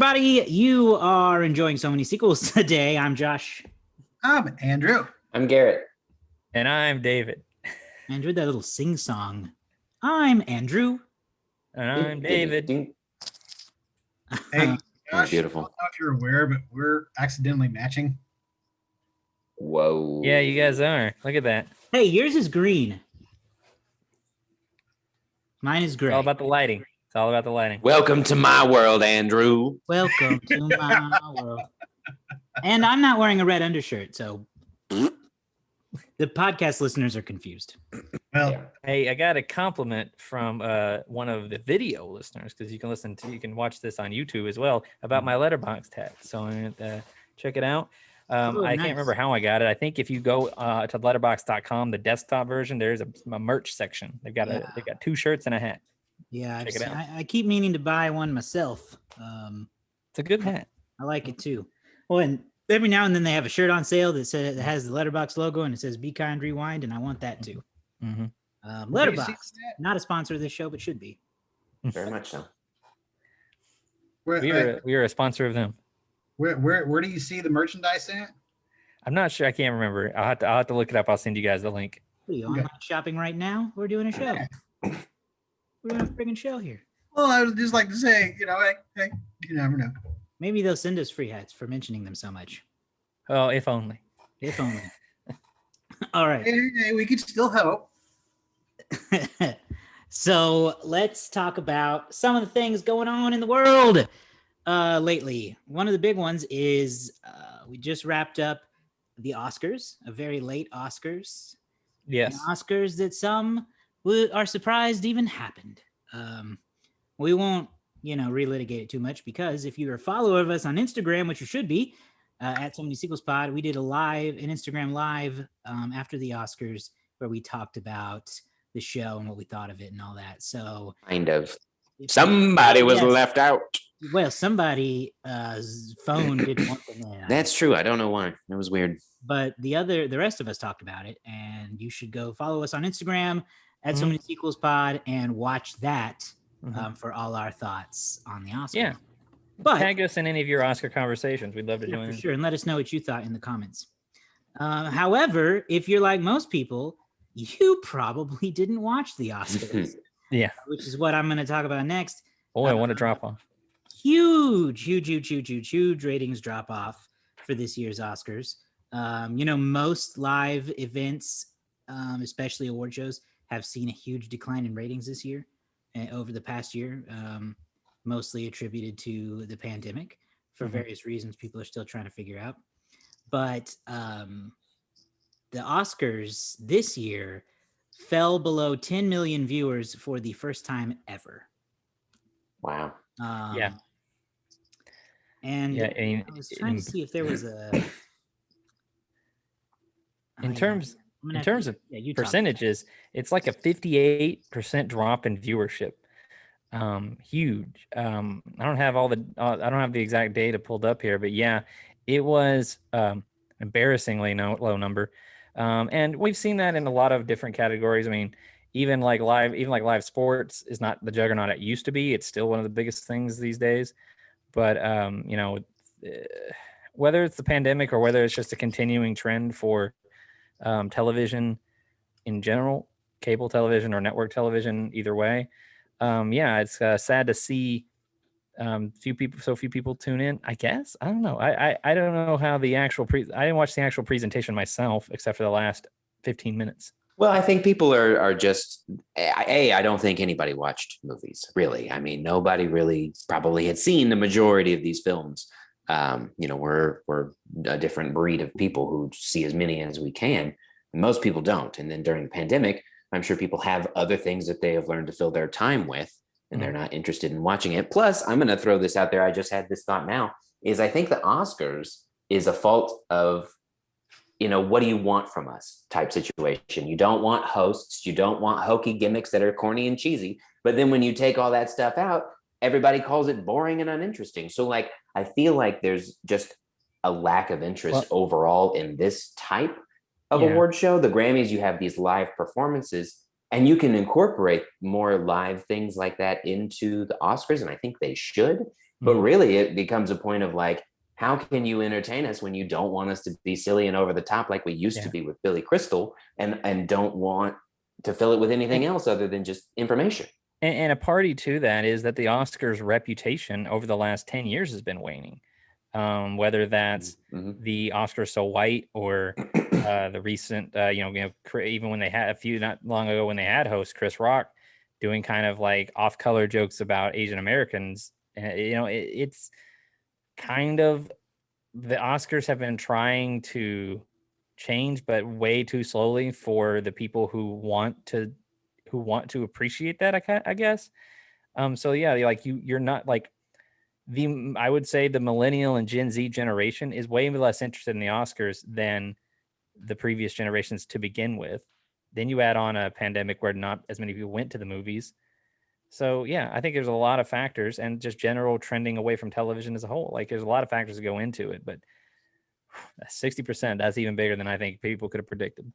everybody. You are enjoying so many sequels today. I'm Josh. I'm Andrew. I'm Garrett. And I'm David. Andrew, that little sing song. I'm Andrew. And I'm David. Hey, Josh, beautiful. I don't know if you're aware, but we're accidentally matching. Whoa. Yeah, you guys are. Look at that. Hey, yours is green. Mine is gray. It's all about the lighting. It's all about the lighting. Welcome to my world, Andrew. Welcome to my world. And I'm not wearing a red undershirt, so the podcast listeners are confused. Well, Yeah. Hey, I got a compliment from one of the video listeners, because you can watch this on YouTube as well, about my letterbox tag. So I'm gonna check it out. I nice. can't remember how I got it. I think if you go to letterbox.com, the desktop version, there's a merch section. They've got they've got 2 shirts and a hat. Yeah, Check it out. I keep meaning to buy one myself. It's a good hat. I like it too. Well, and every now and then they have a shirt on sale that has the Letterbox logo and it says "Be Kind, Rewind," and I want that too. Mm-hmm. Letterbox, not a sponsor of this show, but should be. Very much so. We are a sponsor of them. where do you see the merchandise at? I'm not sure. I can't remember. I'll have to look it up. I'll send you guys the link. What are you online shopping right now? We're doing a show. We're doing a friggin' show here. Well, I would just like to say, hey, you never know. Maybe they'll send us free hats for mentioning them so much. Oh, if only. If only. All right. Hey, we could still hope. So let's talk about some of the things going on in the world lately. One of the big ones is we just wrapped up the Oscars, a very late Oscars. Yes. An Oscars that some are surprised even happened. We won't, relitigate it too much, because if you're a follower of us on Instagram, which you should be, at So Many Sequels Pod, we did an Instagram live after the Oscars where we talked about the show and what we thought of it and all that. So Kind of. Somebody was left out. Well, somebody's phone didn't want them in. That's true. I don't know why. That was weird. But the rest of us talked about it, and you should go follow us on Instagram at So Many Sequels Pod and watch that for all our thoughts on the Oscars. Yeah. But tag us in any of your Oscar conversations. We'd love to join. For sure, and let us know what you thought in the comments. However, if you're like most people, you probably didn't watch the Oscars. Yeah. Which is what I'm going to talk about next. Boy, what a drop off. Huge ratings drop off for this year's Oscars. Most live events, especially award shows, have seen a huge decline in ratings this year, over the past year, mostly attributed to the pandemic for various reasons people are still trying to figure out. But the Oscars this year fell below 10 million viewers for the first time ever. Wow. Yeah. And I was trying to see if there was a... In terms of percentages, it's like a 58% drop in viewership. Huge. I don't have the exact data pulled up here, but yeah, it was embarrassingly low number. And we've seen that in a lot of different categories. I mean, even like live sports is not the juggernaut it used to be. It's still one of the biggest things these days. But whether it's the pandemic or whether it's just a continuing trend for television in general, cable television or network television, either way, it's sad to see so few people tune in. I guess I don't know. I don't know how the actual I didn't watch the actual presentation myself, except for the last 15 minutes. Well, I think people are just, I don't think anybody watched movies, really. I mean, nobody really probably had seen the majority of these films. We're a different breed of people who see as many as we can. Most people don't. And then during the pandemic, I'm sure people have other things that they have learned to fill their time with, and they're not interested in watching it. Plus, I'm going to throw this out there. I just had this thought now, is I think the Oscars is a fault of, what do you want from us type situation. You don't want hosts. You don't want hokey gimmicks that are corny and cheesy. But then when you take all that stuff out, everybody calls it boring and uninteresting. So I feel like there's just a lack of interest overall in this type of award show. The Grammys, you have these live performances, and you can incorporate more live things like that into the Oscars. And I think they should. But really, it becomes a point of like, how can you entertain us when you don't want us to be silly and over the top like we used to be with Billy Crystal, and don't want to fill it with anything else other than just information? And a party to that is that the Oscars' reputation over the last 10 years has been waning. Whether that's the Oscars So White or the recent, even when they had not long ago when they had host Chris Rock doing kind of like off-color jokes about Asian Americans. It's kind of, the Oscars have been trying to change, but way too slowly for the people who want to appreciate that, I guess. So yeah, like you're not like I would say the millennial and Gen Z generation is way less interested in the Oscars than the previous generations to begin with. Then you add on a pandemic where not as many people went to the movies. So yeah, I think there's a lot of factors, and just general trending away from television as a whole. Like there's a lot of factors that go into it, but 60%, that's even bigger than I think people could have predicted.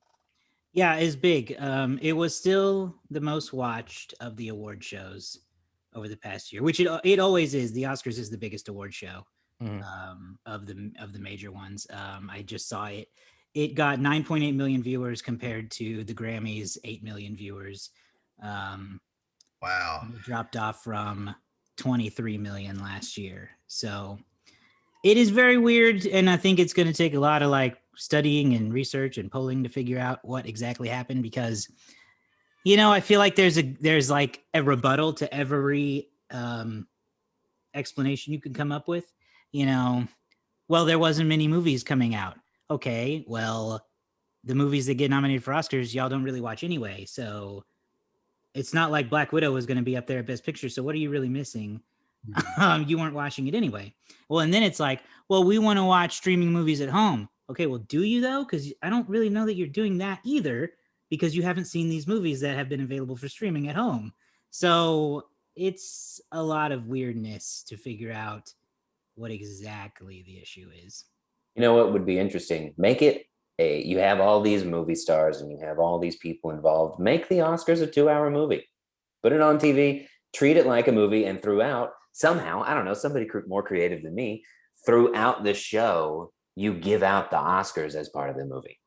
Yeah, it's big. It was still the most watched of the award shows over the past year, which it always is. The Oscars is the biggest award show of the major ones. I just saw it. It got 9.8 million viewers compared to the Grammys 8 million viewers. Wow. It dropped off from 23 million last year. So it is very weird, and I think it's going to take a lot of like studying and research and polling to figure out what exactly happened, because I feel like there's like a rebuttal to every explanation you can come up with. Well, there wasn't many movies coming out. Okay, well, the movies that get nominated for Oscars, y'all don't really watch anyway, so it's not like Black Widow was going to be up there at Best Picture. So what are you really missing? You weren't watching it anyway. Well, and then it's like, well, we want to watch streaming movies at home. Okay, well, do you though? Because I don't really know that you're doing that either, because you haven't seen these movies that have been available for streaming at home. So it's a lot of weirdness to figure out what exactly the issue is. You know what would be interesting? Make it you have all these movie stars and you have all these people involved. Make the Oscars a 2-hour movie. Put it on TV, treat it like a movie, and throughout, somehow, I don't know, somebody more creative than me, throughout the show, you give out the Oscars as part of the movie.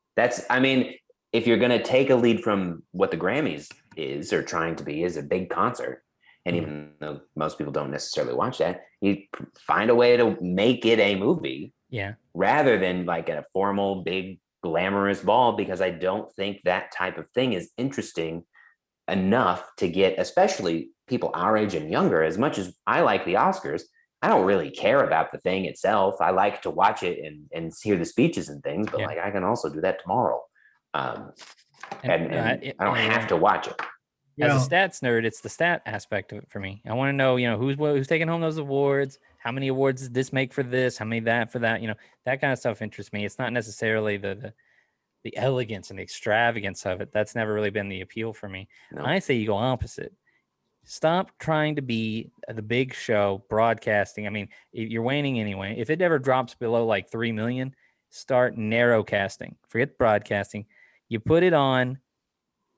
If you're going to take a lead from what the Grammys is or trying to be, is a big concert, and even though most people don't necessarily watch that, you find a way to make it a movie. Yeah. Rather than like a formal, big, glamorous ball, because I don't think that type of thing is interesting enough to get, especially people our age and younger. As much as I like the Oscars, I don't really care about the thing itself. I like to watch it and hear the speeches and things, but like I can also do that tomorrow. And I don't have to watch it. As a stats nerd, it's the stat aspect of it for me. I want to know, who's taking home those awards, how many awards did this make for this, how many that for that, that kind of stuff interests me. It's not necessarily the elegance and the extravagance of it. That's never really been the appeal for me. No. I say you go opposite. Stop trying to be the big show broadcasting. I mean, you're waning anyway. If it ever drops below like 3 million, start narrow casting. Forget broadcasting. You put it on.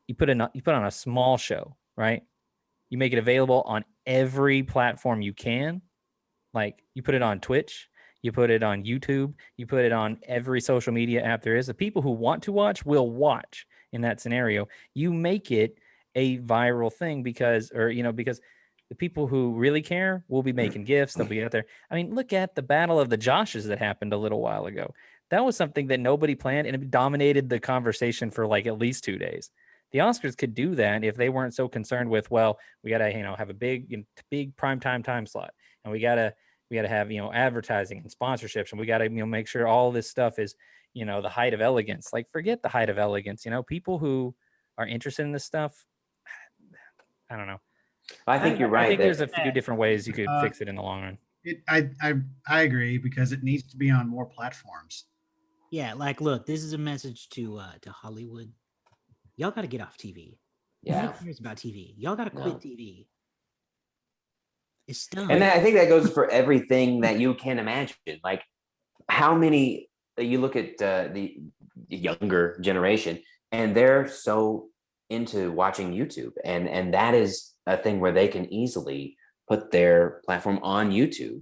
You put on a small show, right? You make it available on every platform you can. Like you put it on Twitch, you put it on YouTube, you put it on every social media app there is. The people who want to watch will watch in that scenario. You make it a viral thing because the people who really care will be making GIFs. They'll be out there. I mean, look at the Battle of the Joshes that happened a little while ago. That was something that nobody planned, and it dominated the conversation for like at least 2 days. The Oscars could do that if they weren't so concerned with, well, we got to, have a big primetime time slot, and we got to have, advertising and sponsorships, and we got to, make sure all this stuff is, the height of elegance. Like, forget the height of elegance. People who are interested in this stuff, I don't know. I think you're right. I think there's a few different ways you could fix it in the long run. I agree, because it needs to be on more platforms. Yeah, like, look, this is a message to Hollywood. Y'all got to get off TV. Yeah. Nobody cares about TV. Y'all got to quit TV. It's done. And I think that goes for everything that you can imagine. Like, how many, you look at the younger generation, and they're so into watching YouTube. And that is a thing where they can easily put their platform on YouTube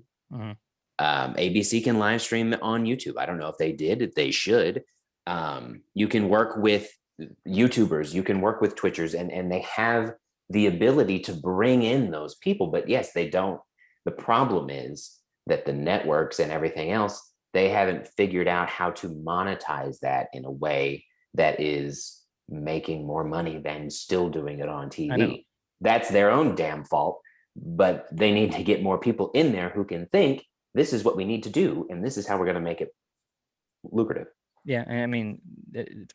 ABC can live stream on YouTube. I don't know if they did. They should. You can work with YouTubers. You can work with Twitchers, and they have the ability to bring in those people. But yes, they don't. The problem is that the networks and everything else, they haven't figured out how to monetize that in a way that is making more money than still doing it on TV. That's their own damn fault. But they need to get more people in there who can think, this is what we need to do, and this is how we're going to make it lucrative. Yeah, I mean, it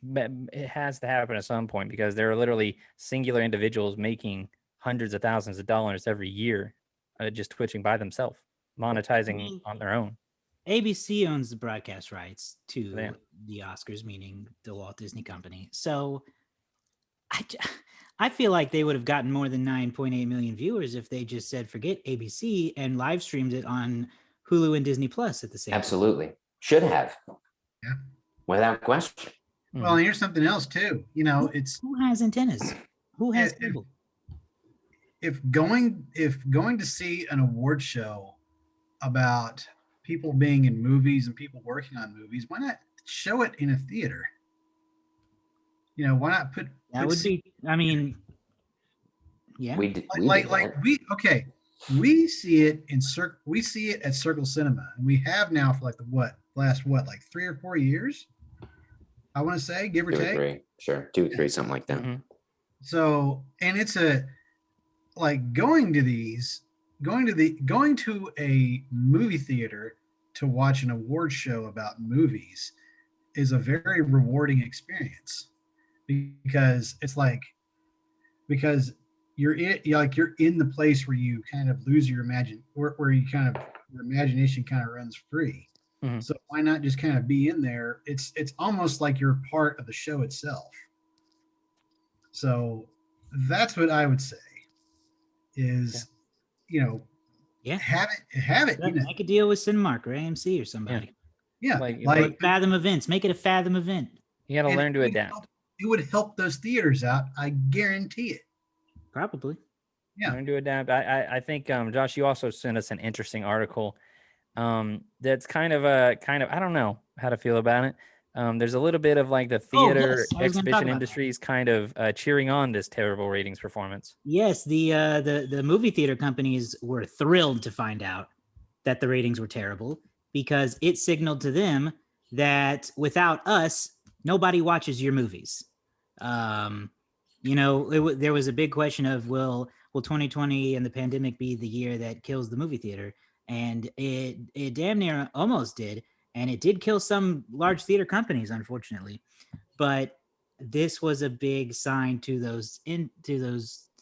has to happen at some point, because there are literally singular individuals making hundreds of thousands of dollars every year, just twitching by themselves, monetizing on their own. ABC owns the broadcast rights to the Oscars, meaning the Walt Disney Company. So I feel like they would have gotten more than 9.8 million viewers if they just said, forget ABC, and live streamed it on Hulu and Disney Plus at the same Absolutely. Time. Should have. Yeah. Without question. Well, here's something else too. You know, it's who has antennas? Who has cable? If going to see an award show about people being in movies and people working on movies, why not show it in a theater? You know, why not put that would be, I mean, yeah. We see it at Circle Cinema, and we have now for like last 3 or 4 years, I want to say, give or take. 3. Sure, 2 or 3, something like that. So, and it's going to a movie theater to watch an award show about movies is a very rewarding experience, because it's because you're in the place where you kind of lose your your imagination kind of runs free. So why not just kind of be in there? It's almost like you're part of the show itself. So that's what I would say is, have it. Make a deal with Cinemark or AMC or somebody. Yeah. Like Fathom Events. Make it a Fathom event. You got to learn to adapt. It would help those theaters out. I guarantee it. Probably. Yeah. Learn to adapt. I think, Josh, you also sent us an interesting article. That's kind of I don't know how to feel about it. There's a little bit of like the theater exhibition industries kind of cheering on this terrible ratings performance. Yes, the movie theater companies were thrilled to find out that the ratings were terrible, because it signaled to them that without us, nobody watches your movies. There was a big question of will 2020 and the pandemic be the year that kills the movie theater? And it damn near almost did. And it did kill some large theater companies, unfortunately. But this was a big sign to those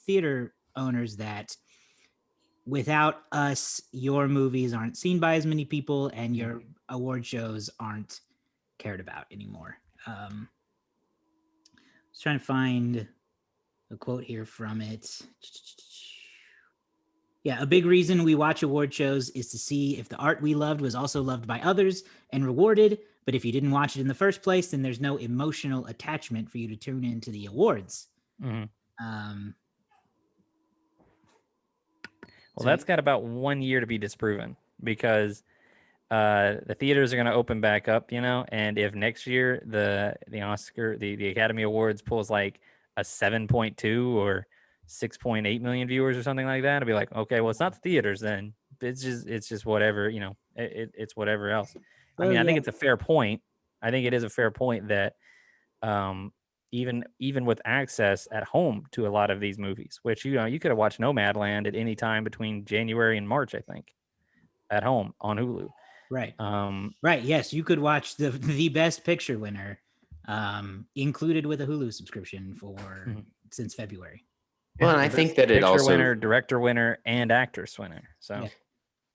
theater owners that without us, your movies aren't seen by as many people and your award shows aren't cared about anymore. I was trying to find a quote here from it. Yeah, a big reason we watch award shows is to see if the art we loved was also loved by others and rewarded. But if you didn't watch it in the first place, then there's no emotional attachment for you to tune into the awards. That's got about 1 year to be disproven, because the theaters are going to open back up, and if next year the Oscar, the Academy Awards pulls like a 7.2 or 6.8 million viewers or something like that, it'll be like, okay, well, it's not the theaters then. It's just whatever, it's whatever else. I mean, I think it's a fair point. I think it is a fair point that even with access at home to a lot of these movies, which, you could have watched Nomadland at any time between January and March, I think, at home on Hulu. Right. Right. Yes, you could watch the Best Picture winner included with a Hulu subscription since February. Well, and I think that it also winner, director winner, and actress winner. So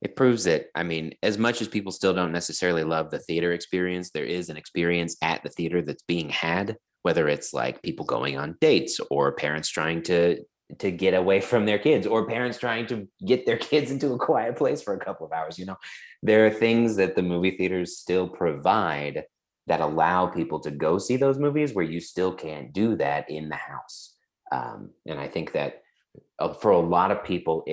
it proves that, I mean, as much as people still don't necessarily love the theater experience, there is an experience at the theater that's being had, whether it's like people going on dates or parents trying to get away from their kids, or parents trying to get their kids into a quiet place for a couple of hours. There are things that the movie theaters still provide that allow people to go see those movies where you still can't do that in the house. And I think that for a lot of people,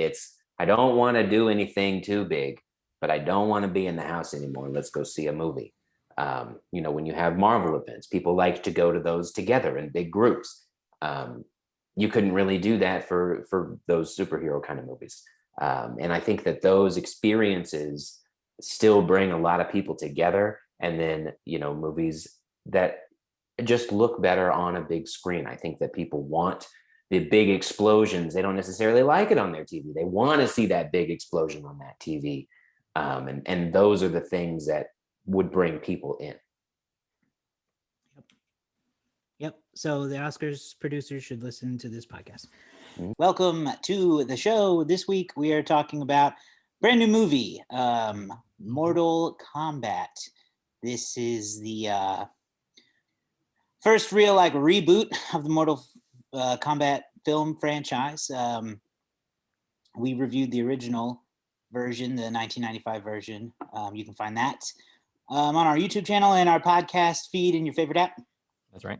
I don't want to do anything too big. but I don't want to be in the house anymore. Let's go see a movie. When you have Marvel events, people like to go to those together in big groups. You couldn't really do that for those superhero kind of movies. And I think that those experiences still bring a lot of people together. And then, movies that just look better on a big screen. I think that people want the big explosions. They don't necessarily like it on their TV. They want to see that big explosion on that TV. And those are the things that would bring people in. Yep. So the Oscars producers should listen to this podcast. Mm-hmm. Welcome to the show. This week we are talking about brand new movie, Mortal Kombat. This is the first real reboot of the Mortal Kombat film franchise. We reviewed the original version, the 1995 version. You can find that on our YouTube channel and our podcast feed in your favorite app. That's right.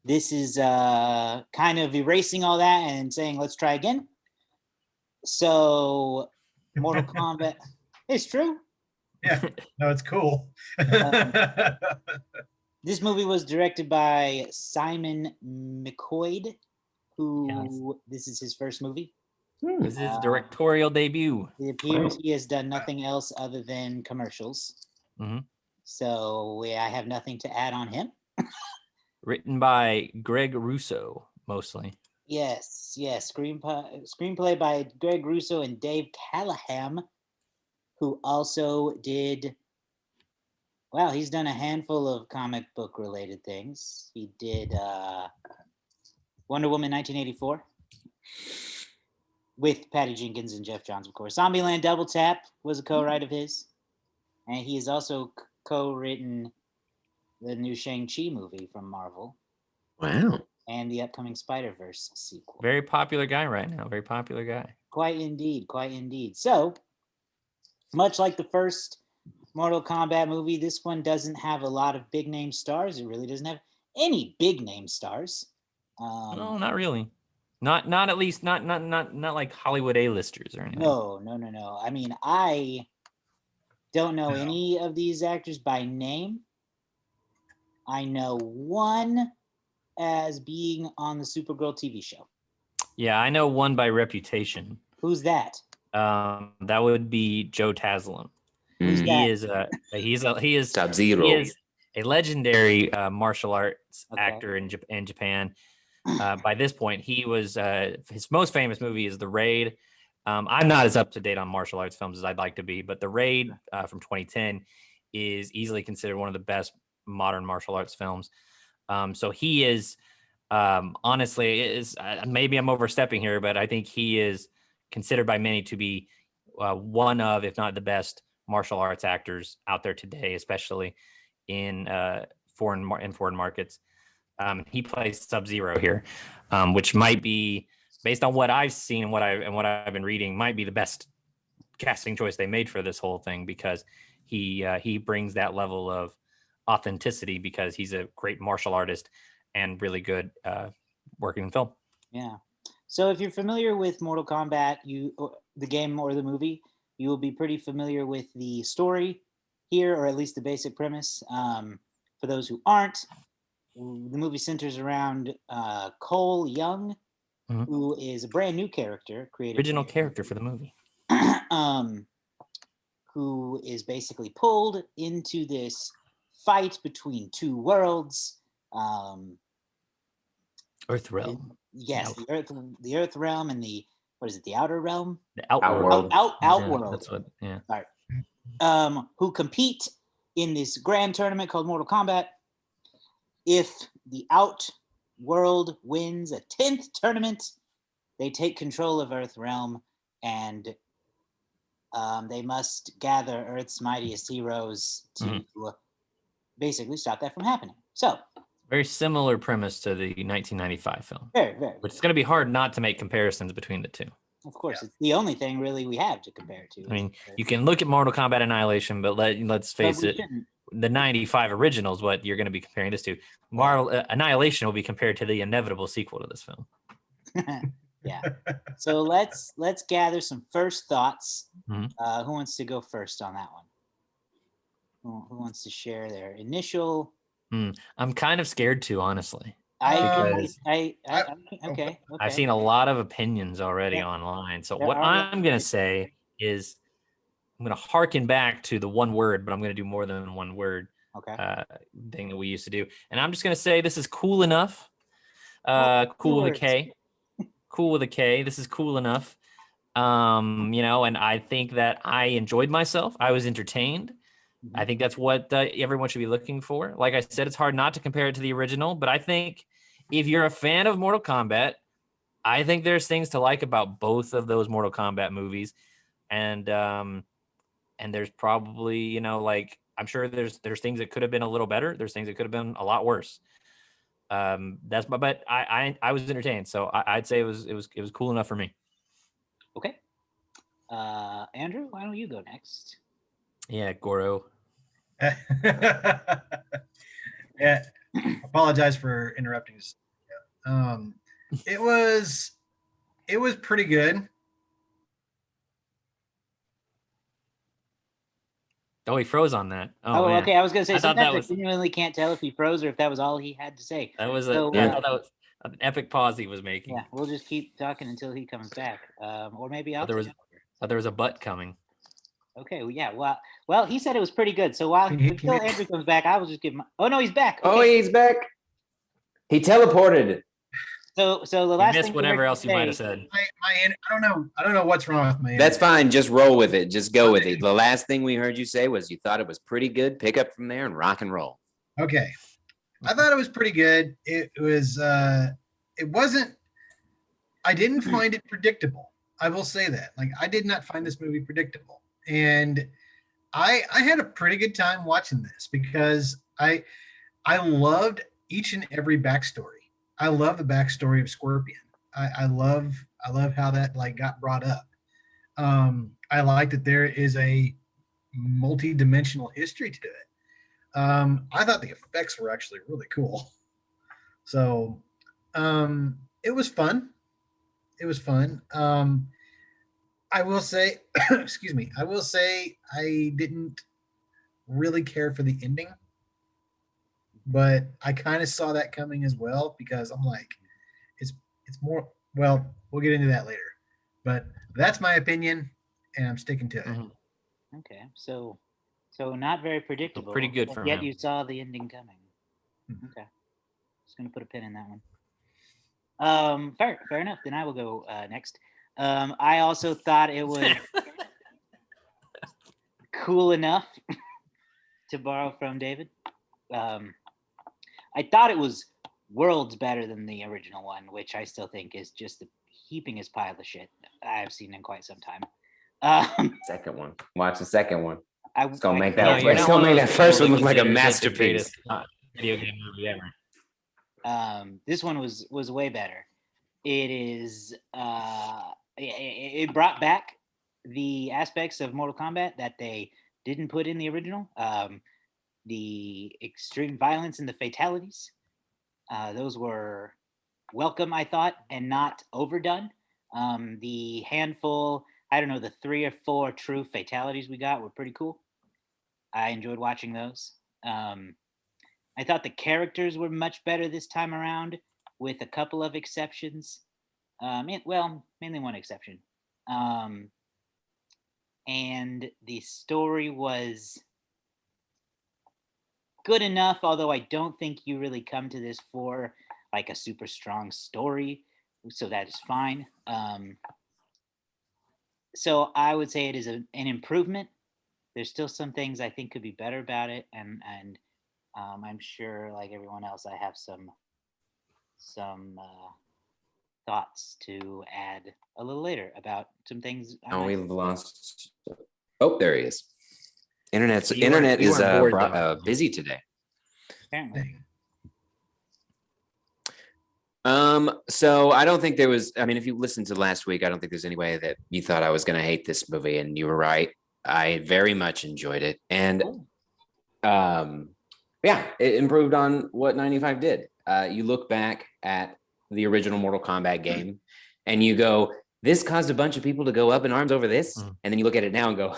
This is kind of erasing all that and saying, let's try again. So Mortal Kombat, it's true. Yeah, no, it's cool. This movie was directed by Simon McQuoid, who this is his first movie. This is his directorial debut. It appears he has done nothing else other than commercials. Mm-hmm. So I have nothing to add on him. Written by Greg Russo, mostly. Yes. Screenplay by Greg Russo and Dave Callaham, who also did... Well, he's done a handful of comic book related things. He did Wonder Woman 1984 with Patty Jenkins and Jeff Johns, of course. Zombieland Double Tap was a co-write of his. And he has also co-written the new Shang-Chi movie from Marvel. Wow. And the upcoming Spider-Verse sequel. Very popular guy right now. Very popular guy. Quite indeed. So, much like the first Mortal Kombat movie, this one doesn't have a lot of big name stars. It really doesn't have any big name stars. No, not really. Not at least not like Hollywood A-listers or anything. No. I mean, I don't know any of these actors by name. I know one as being on the Supergirl TV show. Yeah, I know one by reputation. Who's that? That would be Joe Taslim. He is Sub-Zero. He is a legendary martial arts actor in Japan. By this point, he was his most famous movie is The Raid. I'm not as up to date on martial arts films as I'd like to be, but The Raid from 2010 is easily considered one of the best modern martial arts films. So he is honestly maybe I'm overstepping here, but I think he is considered by many to be one of, if not the best, martial arts actors out there today, especially in foreign markets. He plays Sub-Zero here, which might be, based on what I've seen and what I've been reading, might be the best casting choice they made for this whole thing, because he brings that level of authenticity because he's a great martial artist and really good working in film. Yeah. So if you're familiar with Mortal Kombat, the game or the movie, you will be pretty familiar with the story here, or at least the basic premise. For those who aren't, the movie centers around Cole Young, who is a brand new character, original character for the movie, who is basically pulled into this fight between two worlds. Earth realm. Yes, the Earth realm and the outer realm? The Outworld. Outworld. Yeah, that's what. Yeah. All right. Who compete in this grand tournament called Mortal Kombat. If the Outworld wins a 10th tournament, they take control of Earth realm, and they must gather Earth's mightiest heroes to basically stop that from happening. So, very similar premise to the 1995 film. Very. Which it's going to be hard not to make comparisons between the two. Of course, it's the only thing really we have to compare it to. I mean, you can look at Mortal Kombat Annihilation, but let's face it, the 95 original is what you're going to be comparing this to. Annihilation will be compared to the inevitable sequel to this film. Yeah. So let's gather some first thoughts. Mhm. Who wants to go first on that one? Who wants to share their initial? I'm kind of scared too, honestly. Okay. I've seen a lot of opinions already online. So what I'm going to say is I'm going to harken back to the one word, but I'm going to do more than one word thing that we used to do. And I'm just going to say this is cool enough. Cool with a K. Cool with a K. This is cool enough. And I think that I enjoyed myself. I was entertained. I think that's what everyone should be looking for. Like I said, it's hard not to compare it to the original, but I think if you're a fan of Mortal Kombat, I think there's things to like about both of those Mortal Kombat movies. And there's probably, I'm sure there's things that could have been a little better. There's things that could have been a lot worse. But I was entertained. So I'd say it was cool enough for me. Okay. Andrew, why don't you go next? Yeah, Goro. Yeah, apologize for interrupting. It was pretty good. Oh, he froze on that. Okay. I was gonna say I thought that was, I genuinely can't tell if he froze or if that was all he had to say. That was I thought that was an epic pause he was making. Yeah, we'll just keep talking until he comes back, or maybe I'll. There was a butt coming. Okay, well, yeah, well, he said it was pretty good. So until Andrew comes back, I will just give him. Oh no, he's back. Okay. Oh, he's back. He teleported. So the last thing. Missed whatever else you might have said. I don't know what's wrong with my. That's fine. Just roll with it. Just go with it. The last thing we heard you say was you thought it was pretty good. Pick up from there and rock and roll. Okay, I thought it was pretty good. It was. It wasn't. I didn't find it predictable. I will say that. Like, I did not find this movie predictable. And I had a pretty good time watching this because I loved each and every backstory. I love the backstory of Scorpion. I love how that got brought up. I like that there is a multi-dimensional history to it. I thought the effects were actually really cool. So it was fun. I will say, excuse me, I didn't really care for the ending, but I kind of saw that coming as well because I'm like, it's more, well, we'll get into that later, but that's my opinion and I'm sticking to it. Mm-hmm. Okay. So not very predictable. So pretty good for yet him. You saw the ending coming. Mm-hmm. Okay. Just going to put a pin in that one. Fair enough. Then I will go next. I also thought it was cool enough to borrow from David. I thought it was worlds better than the original one, which I still think is just the heapingest pile of shit I've seen in quite some time. Second one. Watch the second one. It's gonna make that. It's gonna make that first one look like a masterpiece. Video game movie ever. This one was way better. It is. It brought back the aspects of Mortal Kombat that they didn't put in the original. The extreme violence and the fatalities. Those were welcome, I thought, and not overdone. The handful, I don't know, the 3 or 4 true fatalities we got were pretty cool. I enjoyed watching those. I thought the characters were much better this time around, with a couple of exceptions. Mainly one exception. And the story was good enough, although I don't think you really come to this for like a super strong story, so that is fine. So I would say it is an improvement. There's still some things I think could be better about it, and I'm sure, like everyone else, I have some thoughts to add a little later about some things. We've lost. Oh, there he is. Internet is busy today. Apparently. So I don't think there was. I mean, if you listened to last week, I don't think there's any way that you thought I was going to hate this movie, and you were right. I very much enjoyed it, and it improved on what 95 did. You look back at the original Mortal Kombat game, and you go, this caused a bunch of people to go up in arms over this. And then you look at it now and go,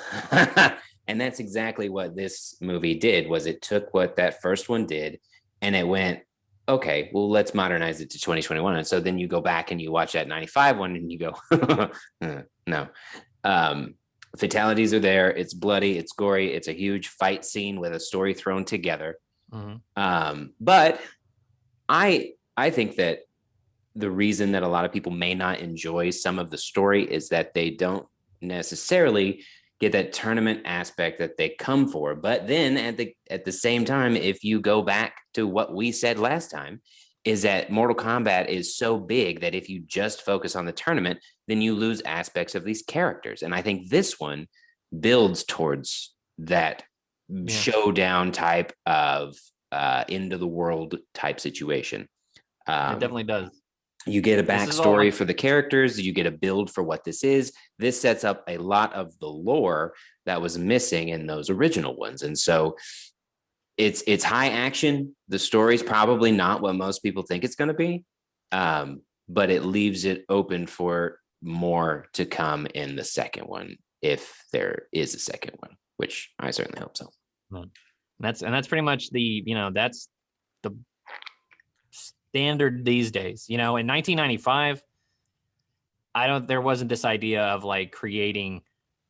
and that's exactly what this movie did. Was it took what that first one did and it went, okay, well, let's modernize it to 2021. And so then you go back and you watch that 95 one and you go, no. Fatalities are there. It's bloody, it's gory, it's a huge fight scene with a story thrown together. But I think that the reason that a lot of people may not enjoy some of the story is that they don't necessarily get that tournament aspect that they come for. But then at the same time, if you go back to what we said last time, is that Mortal Kombat is so big that if you just focus on the tournament, then you lose aspects of these characters. And I think this one builds towards that showdown type of end of the world type situation. It definitely does. You get a backstory for the characters. You get a build for what this is. This sets up a lot of the lore that was missing in those original ones. And so it's high action. The story's probably not what most people think it's going to be, but it leaves it open for more to come in the second one, if there is a second one, which I certainly hope so. And that's pretty much that's the standard these days. In 1995, there wasn't this idea of like creating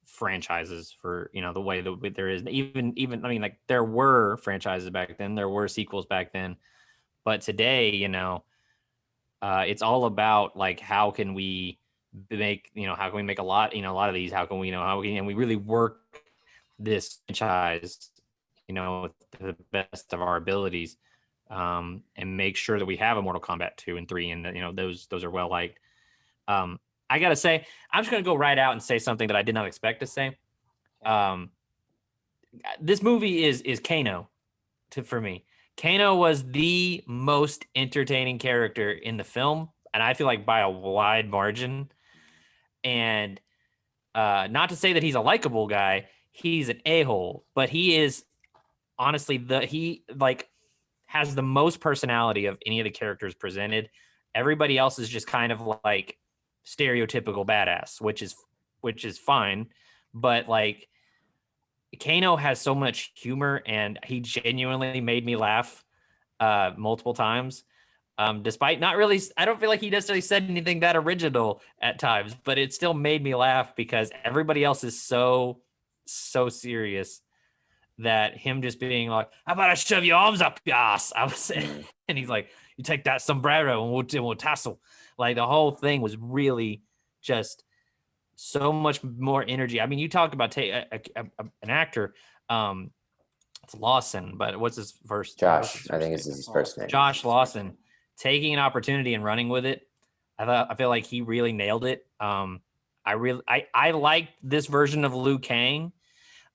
franchises for the way that there is. Even I mean, like, there were franchises back then, there were sequels back then, but today, it's all about like, how can we make a lot of these, and we really work this franchise to the best of our abilities, and make sure that we have a Mortal Kombat 2 and 3, and that those are well liked. I gotta say, I'm just gonna go right out and say something that I did not expect to say. This movie is Kano for me. Kano was the most entertaining character in the film, and I feel like by a wide margin. And not to say that he's a likable guy, he's an a-hole, but he is honestly he has the most personality of any of the characters presented. Everybody else is just kind of like stereotypical badass, which is fine, but like, Kano has so much humor, and he genuinely made me laugh multiple times, despite not really, I don't feel like he necessarily said anything that original at times, but it still made me laugh because everybody else is so serious that him just being like, how about I shove your arms up your ass? I was saying, and he's like, you take that sombrero and we'll tassel. Like, the whole thing was really just so much more energy. I mean, you talk about an actor, it's Lawson, but what's his first? Josh, I think it's his first name. Josh Lawson, taking an opportunity and running with it. I feel like he really nailed it. I liked this version of Liu Kang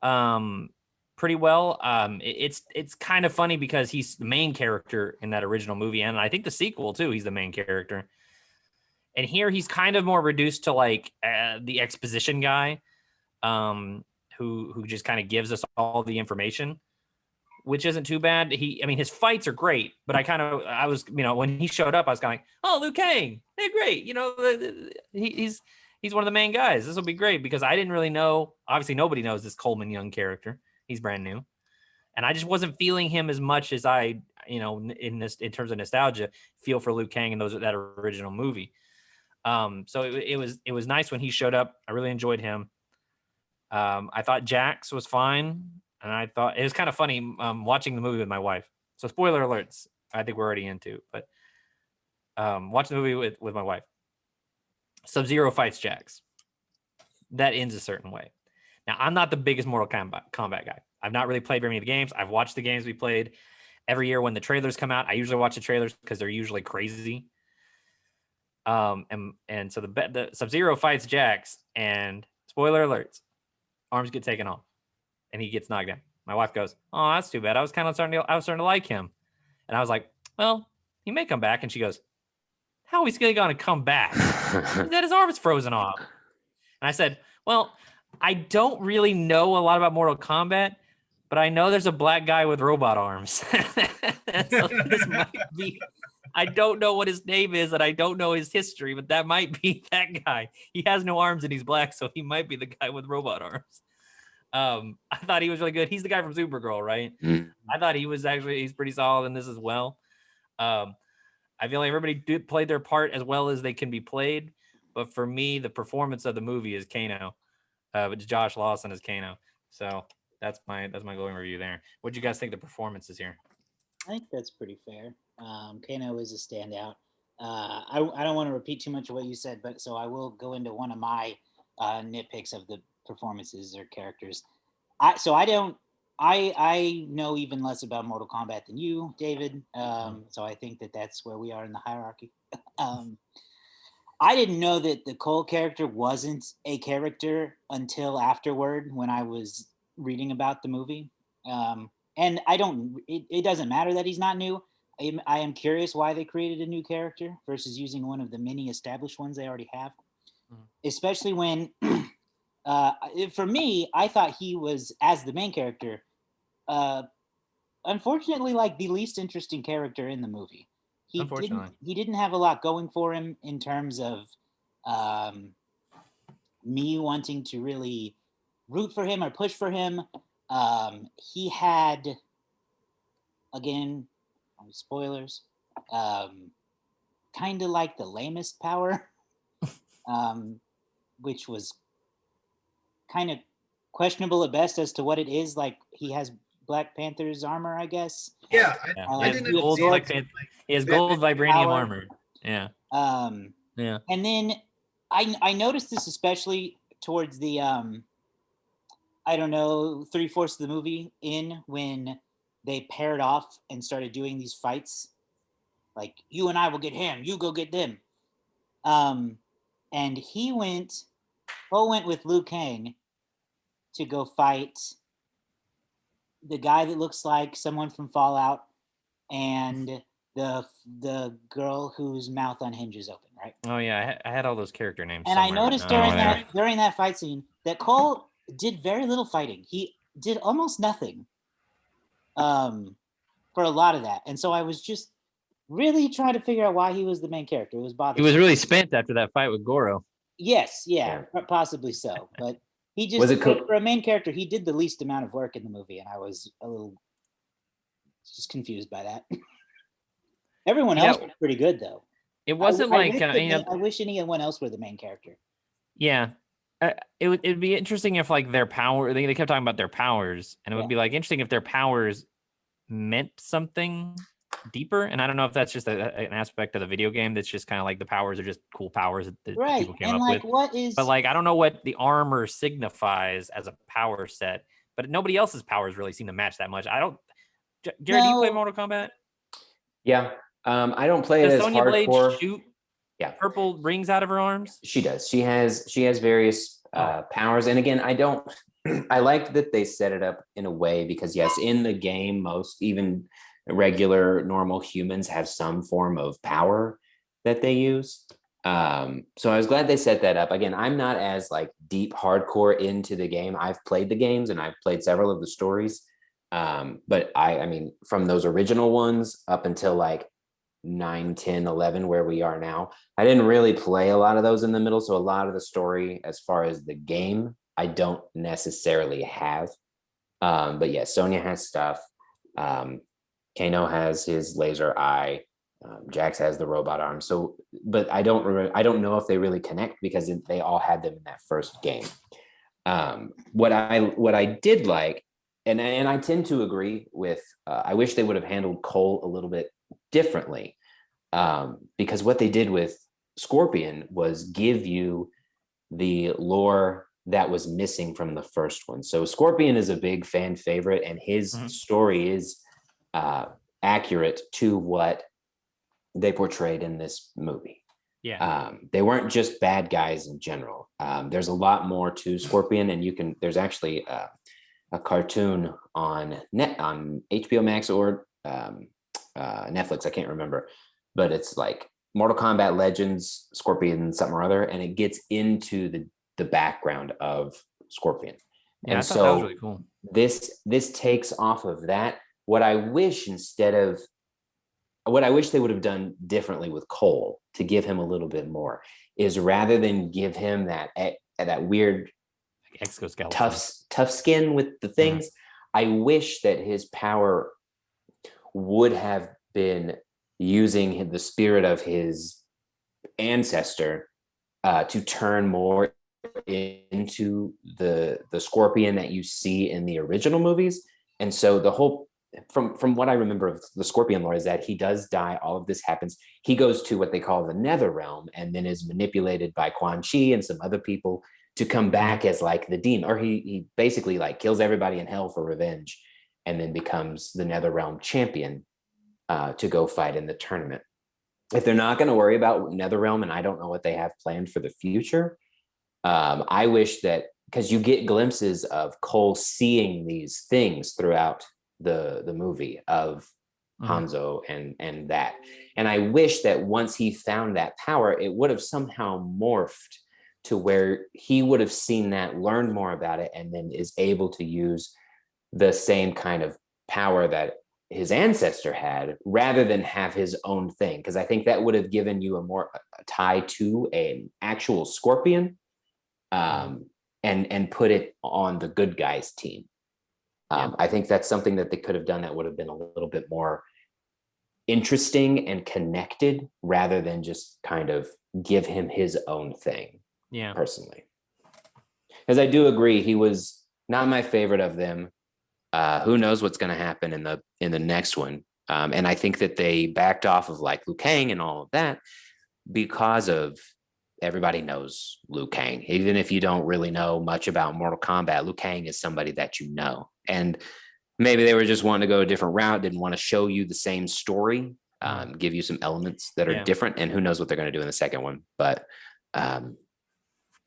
pretty well. It's kind of funny because he's the main character in that original movie, and I think the sequel too, he's the main character. And here he's kind of more reduced to like the exposition guy, who just kind of gives us all the information, which isn't too bad. His fights are great, but I was when he showed up, I was kind of like, oh, Liu Kang, they're great. He's one of the main guys. This will be great, because I didn't really know. Obviously, nobody knows this Coleman Young character. He's brand new, and I just wasn't feeling him as much as I, in terms of nostalgia, feel for Liu Kang in that original movie. So it was nice when he showed up. I really enjoyed him. I thought Jax was fine, and I thought it was kind of funny watching the movie with my wife. So spoiler alerts, I think we're already into, but watching the movie with my wife. Sub-Zero fights Jax. That ends a certain way. Now, I'm not the biggest Mortal Kombat guy. I've not really played very many of the games. I've watched the games we played. Every year when the trailers come out, I usually watch the trailers because they're usually crazy. And so the Sub-Zero fights Jax, and spoiler alerts, arms get taken off, and he gets knocked down. My wife goes, "Oh, that's too bad. I was starting to like him," and I was like, "Well, he may come back." And she goes, "How is he going to come back? That his arm is frozen off." And I said, "Well, I don't really know a lot about Mortal Kombat, but I know there's a black guy with robot arms." So I don't know what his name is, and I don't know his history, but that might be that guy. He has no arms and he's black, so he might be the guy with robot arms. I thought he was really good. He's the guy from Supergirl, right? I thought he's pretty solid in this as well. I feel like everybody played their part as well as they can be played, but for me, the performance of the movie is Kano. It's Josh Lawson as Kano. So that's my glowing review there. What do you guys think the performance is here? I think that's pretty fair. Kano is a standout. I don't want to repeat too much of what you said, but so I will go into one of my nitpicks of the performances or characters. I know even less about Mortal Kombat than you, David. So I think that's where we are in the hierarchy. I didn't know that the Cole character wasn't a character until afterward when I was reading about the movie. And it doesn't matter that he's not new. I am curious why they created a new character versus using one of the many established ones they already have. Especially when, for me, I thought he was, as the main character, unfortunately, like the least interesting character in the movie. He didn't have a lot going for him in terms of me wanting to really root for him or push for him. He had, again, spoilers, kind of like the lamest power, which was kind of questionable at best as to what it is. Like, he has Black Panther's armor, I guess. Yeah, I didn't gold he has gold vibranium armor. Yeah. Yeah. And then I noticed this especially towards the I don't know, 3/4 of the movie when they paired off and started doing these fights. Like, you and I will get him, you go get them. And Cole went with Liu Kang to go fight the guy that looks like someone from Fallout and the girl whose mouth unhinges open, right? Oh yeah, I had all those character names. And I noticed during that fight scene that Cole did very little fighting. He did almost nothing for a lot of that. And so I was just really trying to figure out why he was the main character. It was bothersome. He was really spent after that fight with Goro. Yes, yeah. Possibly so. But he just, for a main character, he did the least amount of work in the movie, and I was a little just confused by that. Everyone else was pretty good, though. It wasn't I wish anyone else were the main character. Yeah. It'd be interesting if, like, their power, they kept talking about their powers, and it would be, like, interesting if their powers meant something deeper. And I don't know if that's just an aspect of the video game that's just kind of like the powers are just cool powers that people came up with. But, like, I don't know what the armor signifies as a power set, but nobody else's powers really seem to match that much. Jared, do you play Mortal Kombat? Yeah. I don't play it as Sonya hardcore. Blade shoot purple rings out of her arms? She does. She has various powers. And again, I liked that they set it up in a way because, yes, in the game, most even regular normal humans have some form of power that they use. So I was glad they set that up. Again, I'm not as like deep hardcore into the game. I've played the games and I've played several of the stories. But I mean, from those original ones up until like 9, 10, 11, where we are now, I didn't really play a lot of those in the middle. So a lot of the story, as far as the game, I don't necessarily have. But yeah, Sonya has stuff. Kano has his laser eye. Jax has the robot arm. So, but I don't know if they really connect because they all had them in that first game. What I did like, and I tend to agree with, I wish they would have handled Cole a little bit differently, because what they did with Scorpion was give you the lore that was missing from the first one. So Scorpion is a big fan favorite, and his story is accurate to what they portrayed in this movie. They weren't just bad guys in general. There's a lot more to Scorpion, and there's actually a cartoon on HBO Max or Netflix, I can't remember, but it's like Mortal Kombat Legends, Scorpion something or other, and it gets into the background of Scorpion. Yeah, and I thought that was really cool. This takes off of that. What I wish, instead of what I wish they would have done differently with Cole to give him a little bit more is rather than give him that weird exoskeleton, tough skin with the things. I wish that his power would have been using the spirit of his ancestor to turn more into the scorpion that you see in the original movies. And so the whole from what I remember of the Scorpion lore is that he does die. All of this happens. He goes to what they call the Nether Realm and then is manipulated by Quan Chi and some other people to come back as like the demon, or he basically like kills everybody in hell for revenge and then becomes the Nether Realm champion to go fight in the tournament. If they're not going to worry about Nether Realm, and I don't know what they have planned for the future, I wish that, because you get glimpses of Cole seeing these things throughout the movie of Hanzo and that. And I wish that once he found that power, it would have somehow morphed to where he would have seen that, learned more about it, and then is able to use the same kind of power that his ancestor had rather than have his own thing. Because I think that would have given you a tie to an actual Scorpion and put it on the good guys team. I think that's something that they could have done that would have been a little bit more interesting and connected rather than just kind of give him his own thing. Yeah, personally, because I do agree he was not my favorite of them. Who knows what's going to happen in the next one? And I think that they backed off of like Liu Kang and all of that because of everybody knows Liu Kang. Even if you don't really know much about Mortal Kombat, Liu Kang is somebody that you know. And maybe they were just wanting to go a different route, didn't want to show you the same story, give you some elements that are different. And who knows what they're going to do in the second one. But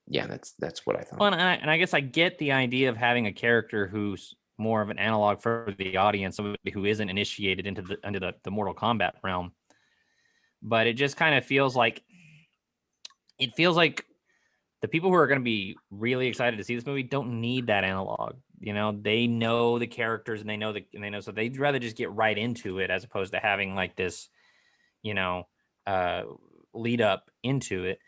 yeah, that's what I thought. Well, and I guess I get the idea of having a character who's more of an analog for the audience, somebody who isn't initiated into the Mortal Kombat realm. But it just kind of feels like the people who are going to be really excited to see this movie don't need that analog. You know, they know the characters and they know, so they'd rather just get right into it as opposed to having like this, lead up into it.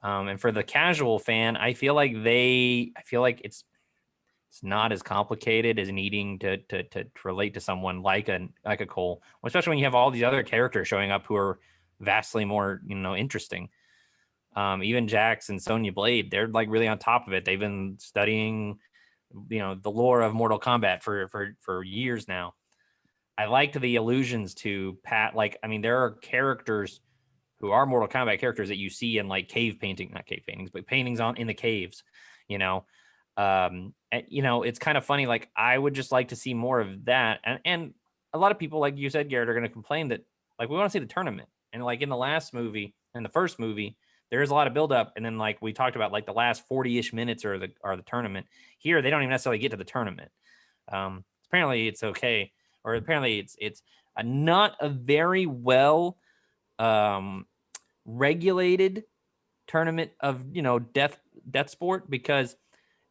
And for the casual fan, I feel like it's not as complicated as needing to relate to someone like a Cole, especially when you have all these other characters showing up who are vastly more, interesting. Even Jax and Sonya Blade, they're like really on top of it. They've been studying, the lore of Mortal Kombat for years now. I liked the allusions to Pat. Like, I mean, there are characters who are Mortal Kombat characters that you see in like not cave paintings, but paintings in the caves, and, it's kind of funny. Like, I would just like to see more of that. And a lot of people, like you said, Garrett, are going to complain that like, we want to see the tournament. And like in the first movie, there is a lot of buildup. And then like we talked about, like the last 40-ish minutes are the tournament. Here, they don't even necessarily get to the tournament. Apparently it's okay. Or apparently it's not a very well regulated tournament of death sport, because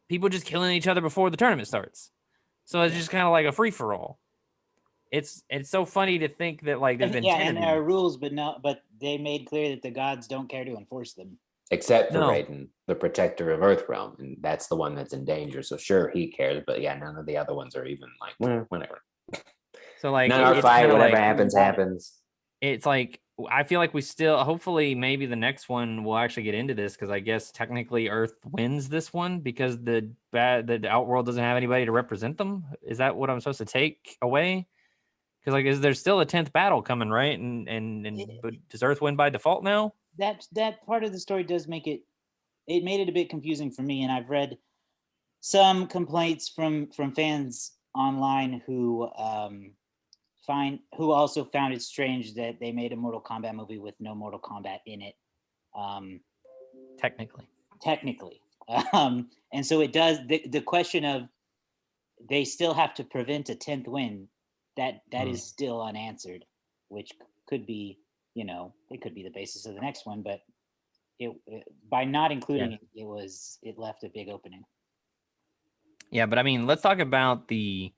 people just killing each other before the tournament starts. So it's just kind of like a free for all. It's so funny to think that like there's been and there are rules, but they made clear that the gods don't care to enforce them. Except for Raiden, the protector of Earthrealm, and that's the one that's in danger. So sure, he cares, but yeah, none of the other ones are even like, whatever. So like, not our fight. Whatever happens. It's like, I feel like we still, hopefully, maybe the next one we'll actually get into this, because I guess technically Earth wins this one because the Outworld doesn't have anybody to represent them. Is that what I'm supposed to take away? Because like, is there still a 10th battle coming, right? But does Earth win by default now? That part of the story does make it made it a bit confusing for me, and I've read some complaints from fans online who also found it strange that they made a Mortal Kombat movie with no Mortal Kombat in it. Technically. And so it does, the question of they still have to prevent a 10th win, that is still unanswered, which could be, it could be the basis of the next one, but by not including it left a big opening. Yeah, but I mean, let's talk about the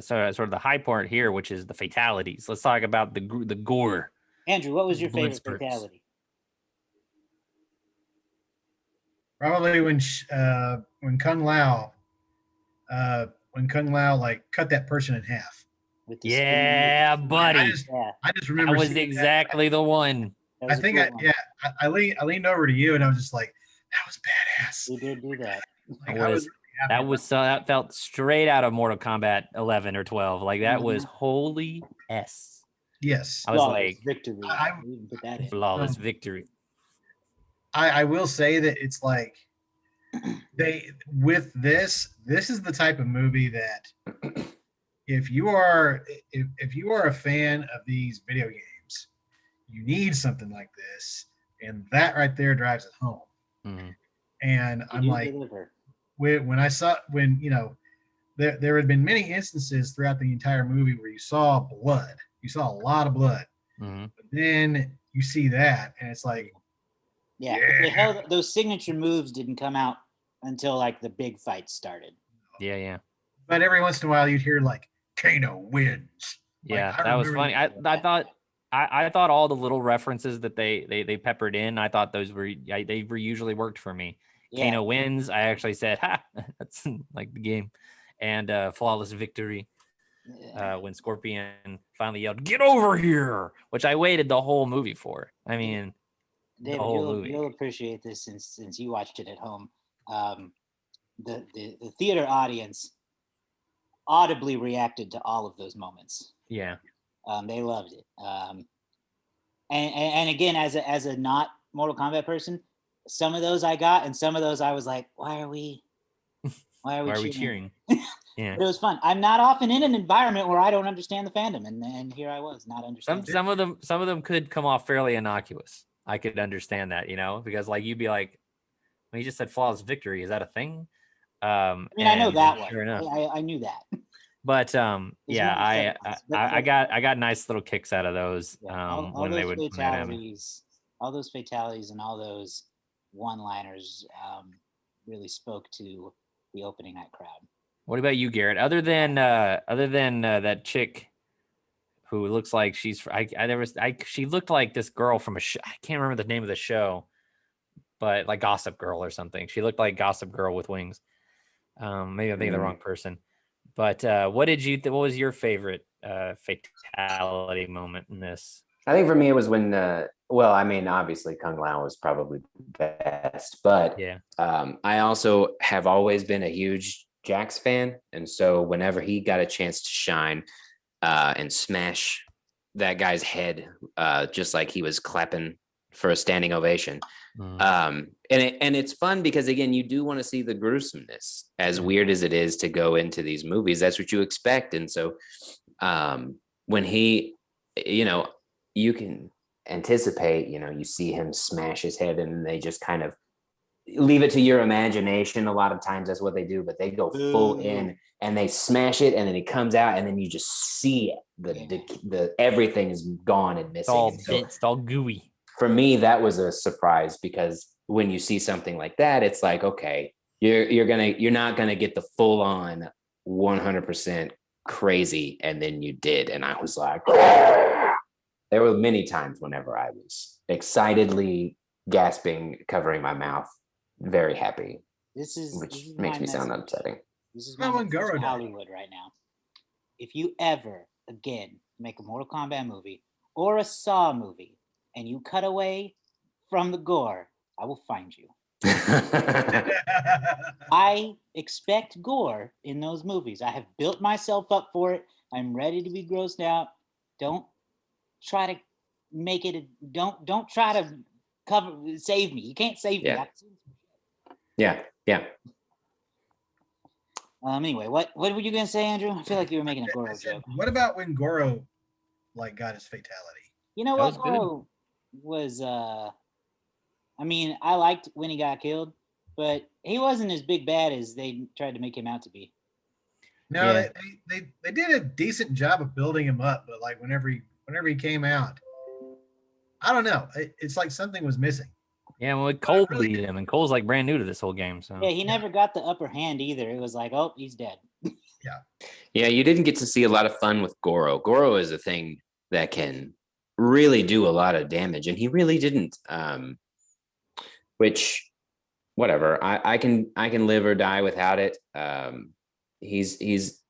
sort of the high part here, which is the fatalities. Let's talk about the gore. Andrew, what was your Blood favorite spurts. fatality? Probably when Kung Lao, like cut that person in half. With the Yeah, spoon, buddy. I just That remember was seeing exactly the one. That I was a think cool one. I leaned over to you and I was just like, that was badass. We did do that. Like, That I was really happy about that felt straight out of Mortal Kombat 11 or 12. Like that was holy S. Yes. I was Flawless like, victory. I- We even put that in. flawless victory. I will say that it's like this is the type of movie that if you are a fan of these video games, you need something like this, and that right there drives it home. Mhm. And I'm like, Deliver. when there had been many instances throughout the entire movie where you saw blood, you saw a lot of blood, Mhm. but then you see that, and it's like, Yeah, they held, those signature moves didn't come out until like the big fight started. Yeah. but every once in a while you'd hear like Kano wins. Yeah, I that was remember funny. I thought all the little references that they peppered in, I thought those were they were usually worked for me. Yeah. Kano wins. I actually said, "Ha, that's like the game," and flawless victory. When Scorpion finally yelled, "Get over here!" which I waited the whole movie for. I mean, the David, whole movie. you'll appreciate this since you watched it at home. The theater audience audibly reacted to all of those moments. Yeah. They loved it. And again, as a not Mortal Kombat person, some of those I got, and some of those I was like, why are we cheering? Yeah. But it was fun. I'm not often in an environment where I don't understand the fandom, and here I was not understanding. Some of them could come off fairly innocuous. I could understand that, because like you'd be like, well, you just said flawless victory. Is that a thing? I mean, I know that one. Sure enough. I knew that. But yeah, I got nice little kicks out of those. All when those they would fatalities, all those fatalities, and all those one-liners really spoke to the opening night crowd. What about you, Garrett? Other than that chick who looks like she's she looked like this girl from a show. I can't remember the name of the show, but like Gossip Girl or something. She looked like Gossip Girl with wings. Maybe I'm thinking of the wrong person. But what was your favorite fatality moment in this? I think for me it was when obviously Kung Lao was probably the best, but yeah. I also have always been a huge Jax fan, and so whenever he got a chance to shine and smash that guy's head, just like he was clapping for a standing ovation. And it's fun because again, you do want to see the gruesomeness, as weird as it is to go into these movies. That's what you expect. And so when he, you can anticipate, you see him smash his head and they just kind of leave it to your imagination. A lot of times that's what they do, but they go full in and they smash it and then it comes out and then you just see the everything is gone and missing. It's all gooey. For me, that was a surprise because when you see something like that, it's like, okay, you're not gonna get the full on 100% crazy, and then you did, and I was like, there were many times whenever I was excitedly gasping, covering my mouth, very happy. Which makes me sound upsetting. This is my message to Hollywood right now. If you ever again make a Mortal Kombat movie or a Saw movie, and you cut away from the gore, I will find you. I expect gore in those movies. I have built myself up for it. I'm ready to be grossed out. Don't try to make it. Don't try to save me. You can't save me. Yeah. Anyway, what were you gonna say, Andrew? I feel like you were making a Goro joke. What about when Goro got his fatality? You know what? Goro was I mean, I liked when he got killed, but he wasn't as big bad as they tried to make him out to be. No, they did a decent job of building him up, but like whenever he came out, I don't know. It's like something was missing. Yeah, well, Cole beat him, and Cole's like brand new to this whole game. So yeah, he never got the upper hand either. It was like, oh, he's dead. Yeah, you didn't get to see a lot of fun with Goro. Goro is a thing that can really do a lot of damage, and he really didn't. Which, whatever, I can live or die without it. He's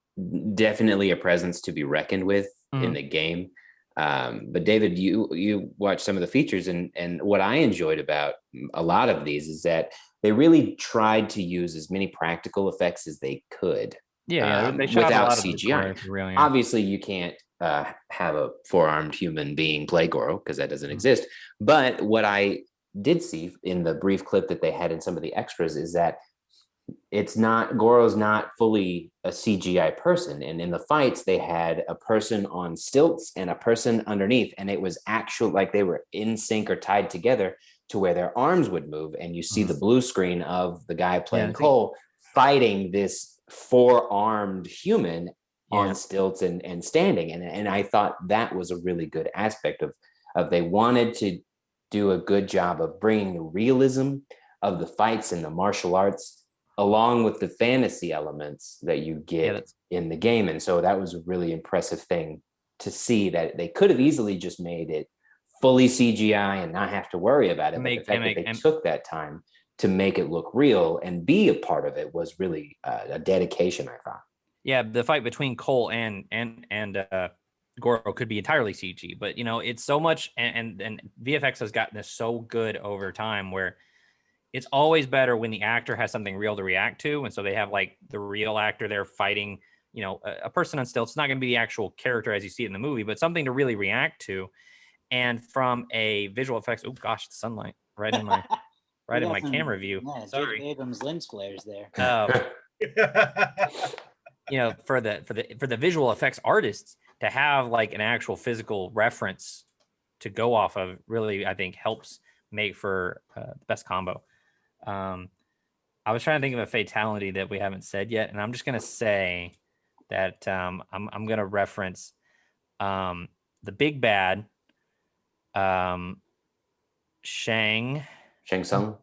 definitely a presence to be reckoned with in the game. But David, you watched some of the features, and what I enjoyed about a lot of these is that they really tried to use as many practical effects as they could. Yeah, they shot without a lot CGI. Of really, Obviously, you can't have a 4-armed human being play Goro because that doesn't exist. But what I did see in the brief clip that they had in some of the extras is that Goro's not fully a CGI person. And in the fights, they had a person on stilts and a person underneath. And it was actual, like they were in sync or tied together to where their arms would move. And you see the blue screen of the guy playing Cole fighting this 4-armed human on stilts and standing. And I thought that was a really good aspect of they wanted to do a good job of bringing the realism of the fights and the martial arts along with the fantasy elements that you get in the game. And so that was a really impressive thing to see, that they could have easily just made it fully CGI and not have to worry about it. But the fact that they took that time to make it look real and be a part of it was really a dedication, I thought. Yeah, the fight between Cole and Goro could be entirely CG, but it's so much, and VFX has gotten this so good over time where it's always better when the actor has something real to react to, and so they have like the real actor there fighting, a person on stilts. It's not going to be the actual character as you see it in the movie, but something to really react to. And from a visual effects, oh gosh, the sunlight right in my camera view. Yeah, sorry, Abrams lens flares there. For the visual effects artists to have like an actual physical reference to go off of really, I think, helps make for the best combo. I was trying to think of a fatality that we haven't said yet, and I'm just gonna say that I'm gonna reference the big bad, Shang Tsung,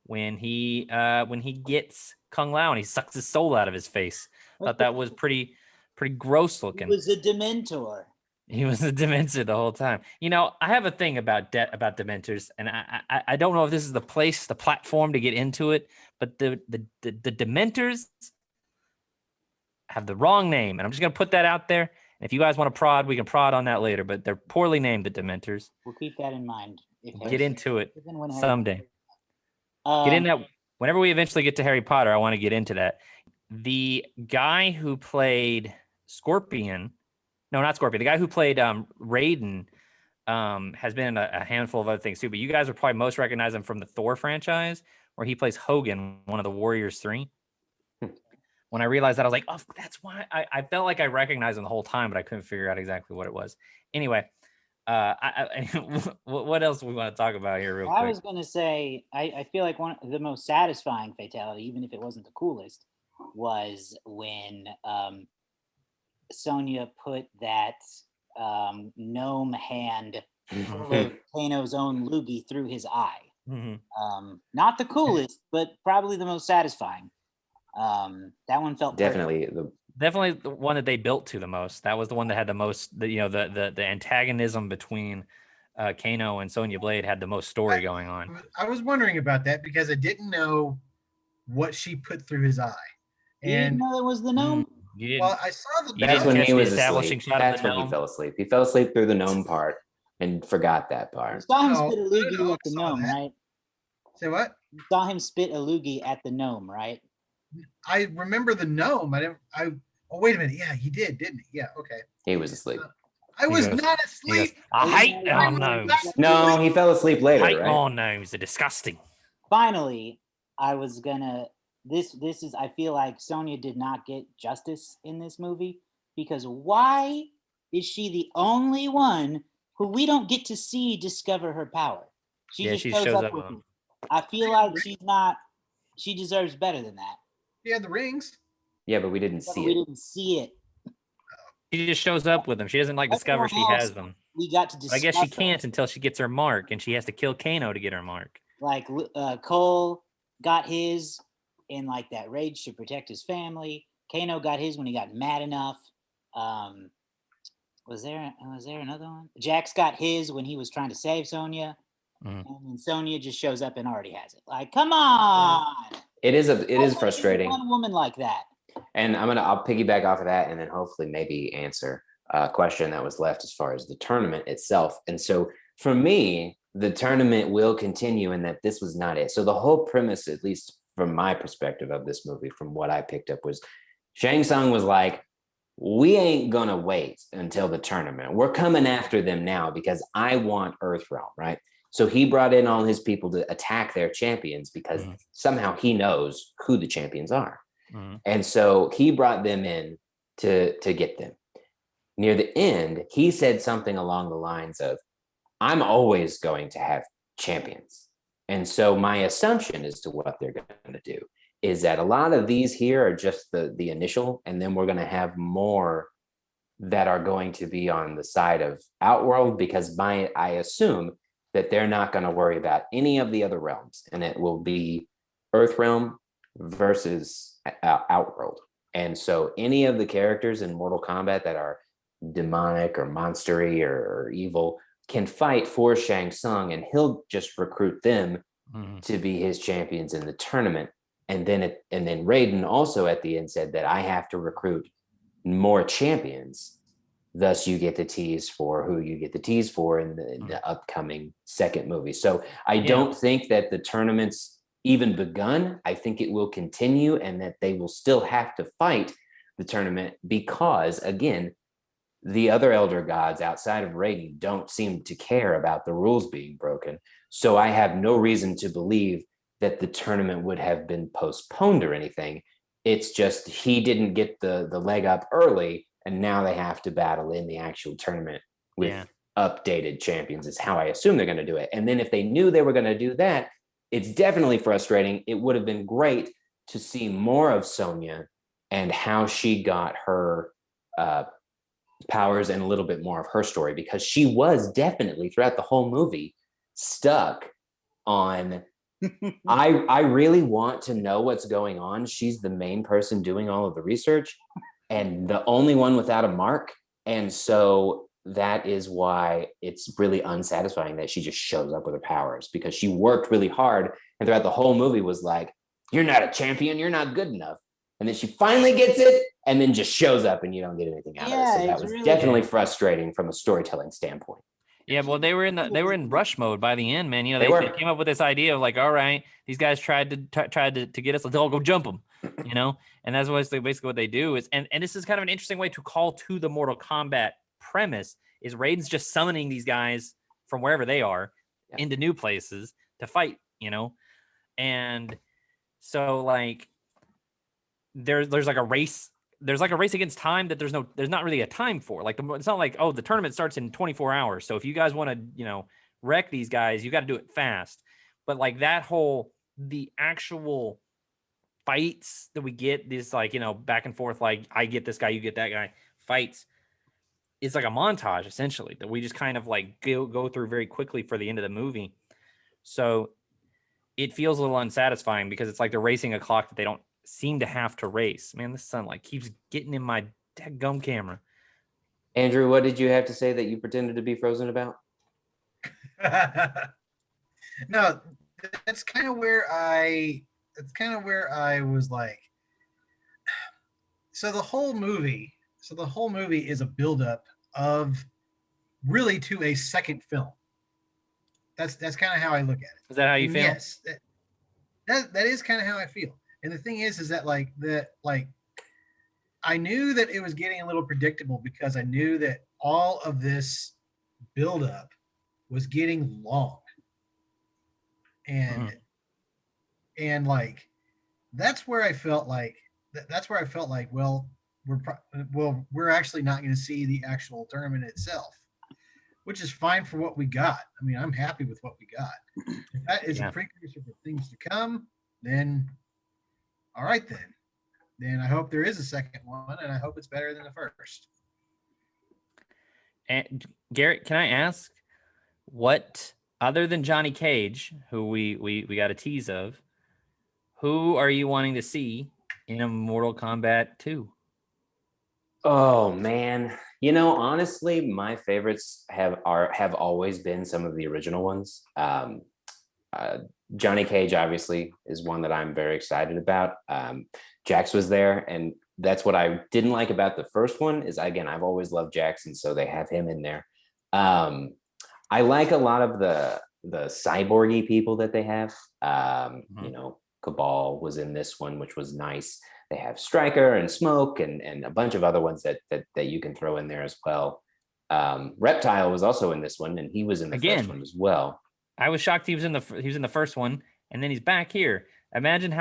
when he gets Kung Lao and he sucks his soul out of his face. I thought that was pretty gross looking. He was a Dementor. He was a Dementor the whole time. I have a thing about Dementors, and I don't know if this is the platform to get into it, but the Dementors have the wrong name, and I'm just gonna put that out there. And if you guys want to prod, we can prod on that later. But they're poorly named, the Dementors. We'll keep that in mind. Get into it someday. Get in that whenever we eventually get to Harry Potter. I want to get into that. The guy who played Scorpion. No, not Scorpion. The guy who played Raiden has been in a handful of other things too. But you guys would probably most recognize him from the Thor franchise, where he plays Hogan, one of the Warriors 3. When I realized that, I was like, oh, that's why. I felt like I recognized him the whole time, but I couldn't figure out exactly what it was. Anyway, what else do we want to talk about here real quick? I was going to say, I feel like one of the most satisfying fatality, even if it wasn't the coolest, was when Sonya put that gnome hand of Kano's own loogie through his eye. Not the coolest, but probably the most satisfying. That one felt definitely the one that they built to the most. That was the one that had the most, the antagonism between Kano and Sonya Blade had the most story going on. I was wondering about that because I didn't know what she put through his eye. You didn't know it was the gnome? Well, I saw the. That's when he was asleep. That's when he fell asleep. He fell asleep through the gnome part and forgot that part. You saw him spit a loogie at the gnome, right? Say what? You saw him spit a loogie at the gnome, right? I remember the gnome. Oh, wait a minute. Yeah, he did, didn't he? Yeah, okay. He was asleep. I was not asleep. I hate gnomes. No, he fell asleep later. I hate right? gnomes. They're disgusting. Finally, I was gonna. This is. I feel like Sonya did not get justice in this movie because why is she the only one who we don't get to see discover her power? She just shows up with him. I feel like she's not. She deserves better than that. Yeah, the rings. Yeah, but we didn't see it. We didn't see it. She just shows up with them. She doesn't discover she has them. We got to discuss. I guess she can't until she gets her mark, and she has to kill Kano to get her mark. Like Cole got his in like that rage to protect his family. Kano got his when he got mad enough. Was there another one? Jax got his when he was trying to save Sonya, and then Sonya just shows up and already has it. Like, come on! It is frustrating. One woman like that. And I'll piggyback off of that, and then hopefully maybe answer a question that was left as far as the tournament itself. And so for me, the tournament will continue, and that this was not it. So the whole premise, at least from my perspective of this movie, from what I picked up, was Shang Tsung was like, we ain't gonna wait until the tournament. We're coming after them now because I want Earthrealm, right? So he brought in all his people to attack their champions because somehow he knows who the champions are. And so he brought them in to get them. Near the end, he said something along the lines of, I'm always going to have champions. And so my assumption as to what they're going to do is that a lot of these here are just the initial, and then we're going to have more that are going to be on the side of Outworld, because I assume that they're not going to worry about any of the other realms, and it will be Earthrealm versus Outworld. And so any of the characters in Mortal Kombat that are demonic or monstery or evil can fight for Shang Tsung, and he'll just recruit them to be his champions in the tournament. And then Raiden also at the end said that I have to recruit more champions. Thus, you get the tease for who you get the tease for in the upcoming second movie. So I don't think that the tournament's even begun. I think it will continue, and that they will still have to fight the tournament because, again, the other elder gods outside of Raiden don't seem to care about the rules being broken. So I have no reason to believe that the tournament would have been postponed or anything. It's just he didn't get the leg up early, and now they have to battle in the actual tournament with updated champions is how I assume they're going to do it. And then if they knew they were going to do that, it's definitely frustrating. It would have been great to see more of Sonya and how she got her powers and a little bit more of her story, because she was definitely throughout the whole movie stuck on I really want to know what's going on. She's the main person doing all of the research and the only one without a mark. And so that is why it's really unsatisfying that she just shows up with her powers, because she worked really hard and throughout the whole movie was like, you're not a champion, you're not good enough. And then she finally gets it and then just shows up and you don't get anything out of it. So that was really definitely frustrating from a storytelling standpoint. Yeah, well, they were in rush mode by the end, man. You know, they came up with this idea of like, all right, these guys tried to get us. Let's all go jump them, you know. And that's basically what they do is, and this is kind of an interesting way to call to the Mortal Kombat premise is Raiden's just summoning these guys from wherever they are into new places to fight, you know. And so like there's like a race. There's like a race against time that there's not really a time for. Like it's not like, oh, the tournament starts in 24 hours. So if you guys want to, you know, wreck these guys, you got to do it fast. But like the actual fights that we get, this like, you know, back and forth, like I get this guy, you get that guy fights. It's like a montage essentially that we just kind of like go through very quickly for the end of the movie. So it feels a little unsatisfying because it's like they're racing a clock that they don't seem to have to race. Man, this sunlight keeps getting in my gum camera. Andrew, what did you have to say that you pretended to be frozen about? No, that's kind of where I was like, so the whole movie is a buildup of really to a second film. That's kind of how I look at it. Is that how you feel? Yes, that is kind of how I feel. And the thing is that I knew that it was getting a little predictable because I knew that all of this buildup was getting long, and like that's where I felt like well we're actually not going to see the actual tournament itself, which is fine for what we got. I mean, I'm happy with what we got. If that is a precursor for things to come, then all right, then I hope there is a second one, and I hope it's better than the first. And Garrett, can I ask, what other than Johnny Cage, who we got a tease of, who are you wanting to see in a Mortal Kombat 2? Oh man, You know, honestly, my favorites have always been some of the original ones. Johnny Cage obviously is one that I'm very excited about. Jax was there, and that's what I didn't like about the first one. Is again, I've always loved Jax, and so they have him in there. I like a lot of the cyborgy people that they have. You know, Cabal was in this one, which was nice. They have Stryker and Smoke and a bunch of other ones that you can throw in there as well. Reptile was also in this one, and he was in the first one as well. I was shocked he was in the first one, and then he's back here. Imagine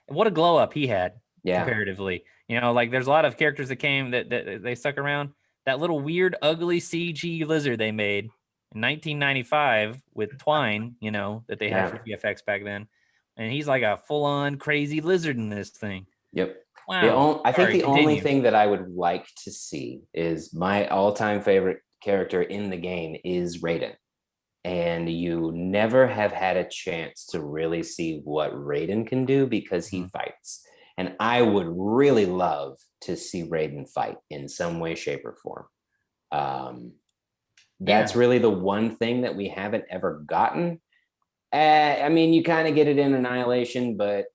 what a glow up he had comparatively. You know, like there's a lot of characters that came that they stuck around. That little weird, ugly CG lizard they made in 1995 with Twine, you know, that they had for VFX back then. And he's like a full-on crazy lizard in this thing. Yep. Wow. I think the only thing that I would like to see is my all-time favorite character in the game is Raiden. And you never have had a chance to really see what Raiden can do because he fights. And I would really love to see Raiden fight in some way, shape, or form. That's really the one thing that we haven't ever gotten. I mean, you kind of get it in Annihilation, but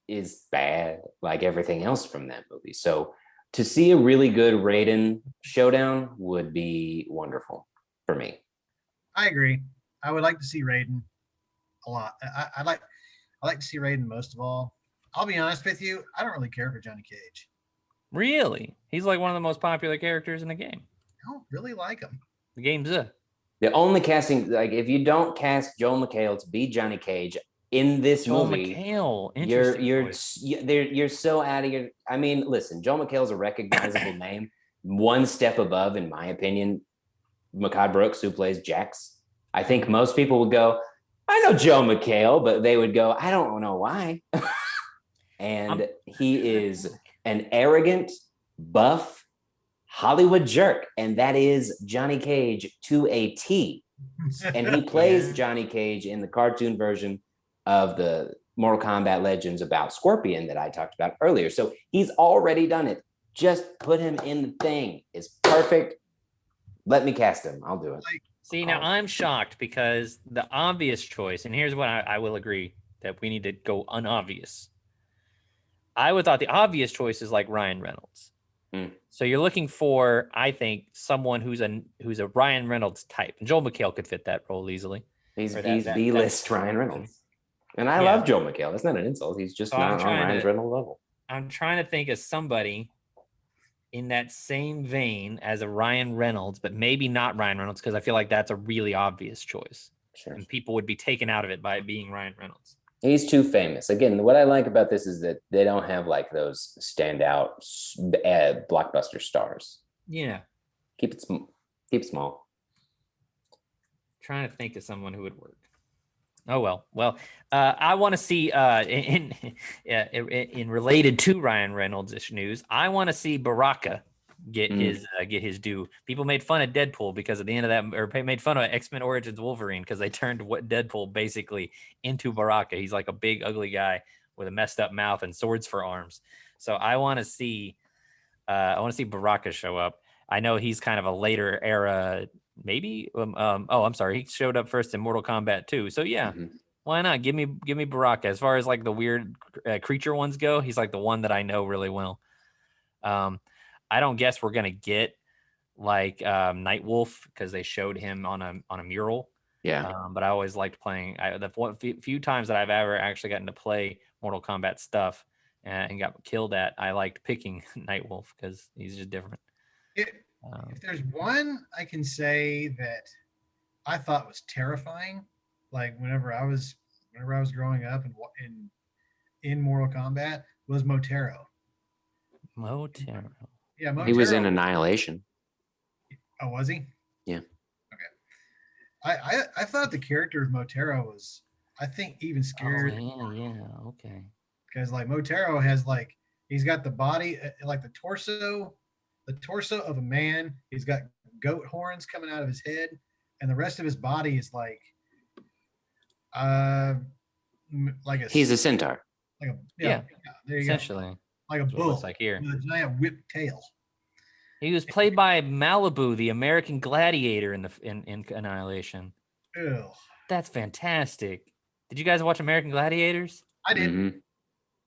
is bad like everything else from that movie. So to see a really good Raiden showdown would be wonderful for me. I agree. I would like to see Raiden a lot. I like to see Raiden most of all. I'll be honest with you. I don't really care for Johnny Cage. Really? He's like one of the most popular characters in the game. I don't really like him. The game's the only casting, like if you don't cast Joel McHale to be Johnny Cage in this movie, you're so out of your. I mean, listen, Joel McHale's a recognizable name, one step above, in my opinion, Mehcad Brooks, who plays Jax. I think most people would go, I know Joe McHale, but they would go, I don't know why. And he is an arrogant, buff Hollywood jerk, and that is Johnny Cage to a T. And he plays Johnny Cage in the cartoon version of the Mortal Kombat Legends about Scorpion that I talked about earlier. So he's already done it. Just put him in the thing. It's perfect. Let me cast him. I'll do it. See, now I'm shocked because the obvious choice, and here's what I will agree that we need to go unobvious. I would thought the obvious choice is like Ryan Reynolds. So you're looking for, I think, someone who's a Ryan Reynolds type, and Joel McHale could fit that role easily. He's B-list Ryan Reynolds, and I love Joel McHale. That's not an insult. He's just not on Ryan Reynolds level. I'm trying to think of somebody in that same vein as a Ryan Reynolds, but maybe not Ryan Reynolds, because I feel like that's a really obvious choice. Sure. And people would be taken out of it by being Ryan Reynolds. He's too famous. Again, what I like about this is that they don't have like those standout blockbuster stars. Yeah. Keep it small. Trying to think of someone who would work. Oh, well, I want to see in related to Ryan Reynolds-ish news, I want to see Baraka get his due. People made fun of Deadpool because at the end of that, or made fun of X-Men Origins Wolverine because they turned Deadpool basically into Baraka. He's like a big, ugly guy with a messed up mouth and swords for arms. So I want to see Baraka show up. I know he's kind of a later era. Maybe I'm sorry, he showed up first in Mortal Kombat 2. So yeah, why not? Give me Baraka. As far as like the weird creature ones go, he's like the one that I know really well. I don't guess we're gonna get like Nightwolf because they showed him on a mural. Yeah. But I always liked playing. The few times that I've ever actually gotten to play Mortal Kombat stuff and got killed at, I liked picking Nightwolf because he's just different. If there's one I can say that I thought was terrifying, like whenever I was growing up and in Mortal Kombat, was Motaro. Motaro. Yeah, Motaro. He was in Annihilation. Oh, was he? Yeah. Okay. I thought the character of Motaro was, I think, even scarier. Oh, yeah, okay. Because like Motaro has like, he's got the body, like the torso of a man. He's got goat horns coming out of his head, and the rest of his body is like he's a centaur. Like there you essentially go. Like a bull. Like here. With a giant whipped tail. He was played by Malibu, the American Gladiator in Annihilation. Ew. That's fantastic. Did you guys watch American Gladiators? I did. Mhm.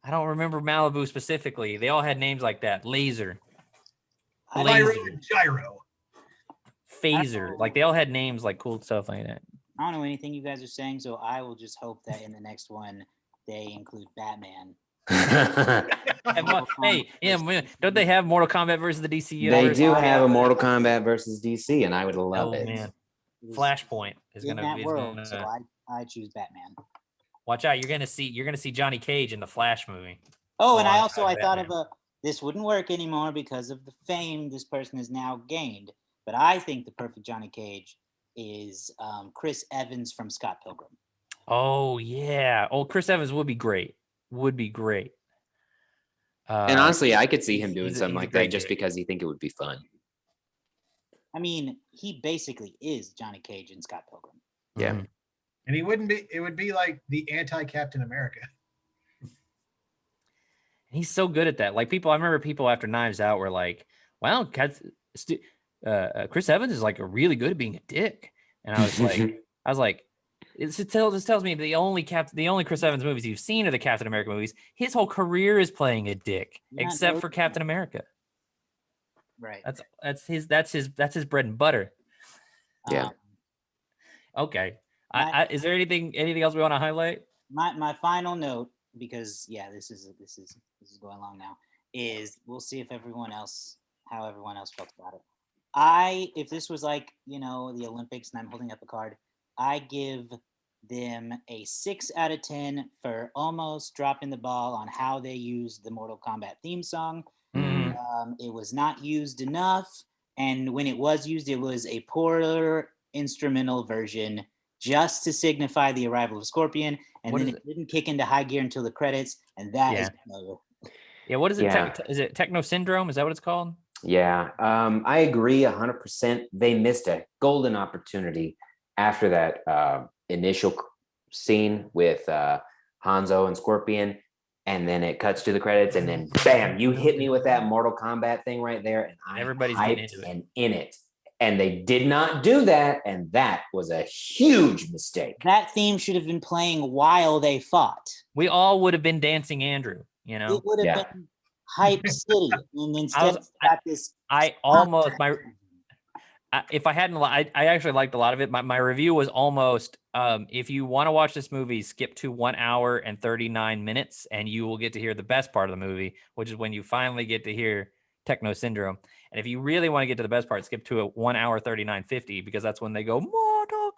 I don't remember Malibu specifically. They all had names like that. Laser, Pyro Blazer, and gyro. Phaser. Like they all had names like cool stuff like that. I don't know anything you guys are saying, so I will just hope that in the next one they include Batman. Hey, yeah, don't they have Mortal Kombat versus the DC They universe? do have a Mortal Kombat versus DC, and I would love Oh it. man, Flashpoint is in gonna that be. world, so I choose Batman. Watch out! You're gonna see Johnny Cage in the Flash movie. Oh, and I Alongside thought Batman. of this wouldn't work anymore because of the fame this person has now gained. But I think the perfect Johnny Cage is Chris Evans from Scott Pilgrim. Oh yeah. Oh, Chris Evans would be great. Would be great. And honestly, I could see him doing he's a- something he's a like great that just dude. because you think it would be fun. I mean, he basically is Johnny Cage in Scott Pilgrim. Yeah. Mhm. And he wouldn't be. It would be like the anti-Captain America. He's so good at that. Like I remember people after Knives Out were like, "Wow, Chris Evans is like really good at being a dick." And I was like, this tells me the only Chris Evans movies you've seen are the Captain America movies. His whole career is playing a dick, Yeah, except no- for Captain America. Right. That's his bread and butter. Yeah. Um, Okay. My- Is there anything else we want to highlight? my final note, because yeah, this is going long now, is we'll see if how everyone else felt about it. If this was like, the Olympics and I'm holding up a card, I give them a 6 out of 10 for almost dropping the ball on how they used the Mortal Kombat theme song. It was not used enough, and when it was used, it was a poorer instrumental version just to signify the arrival of Scorpion, and What then is it didn't kick into high gear until the credits, and that is Yeah, what is it? Yeah. Is it Techno Syndrome? Is that what it's called? Yeah, I agree 100%. They missed a golden opportunity after that initial scene with Hanzo and Scorpion, and then it cuts to the credits, and then bam, you hit me with that Mortal Kombat thing right there, and I'm Everybody's getting hyped into it. and in it. And they did not do that, and that was a huge mistake. That theme should have been playing while they fought. We all would have been dancing Andrew, It would have Yeah. been Hype City, and instead it's got this. If I hadn't, I actually liked a lot of it. My review was almost, if you want to watch this movie, skip to 1 hour and 39 minutes, and you will get to hear the best part of the movie, which is when you finally get to hear Techno Syndrome. And if you really want to get to the best part, skip to 1 hour 39:50, because that's when they go Mortal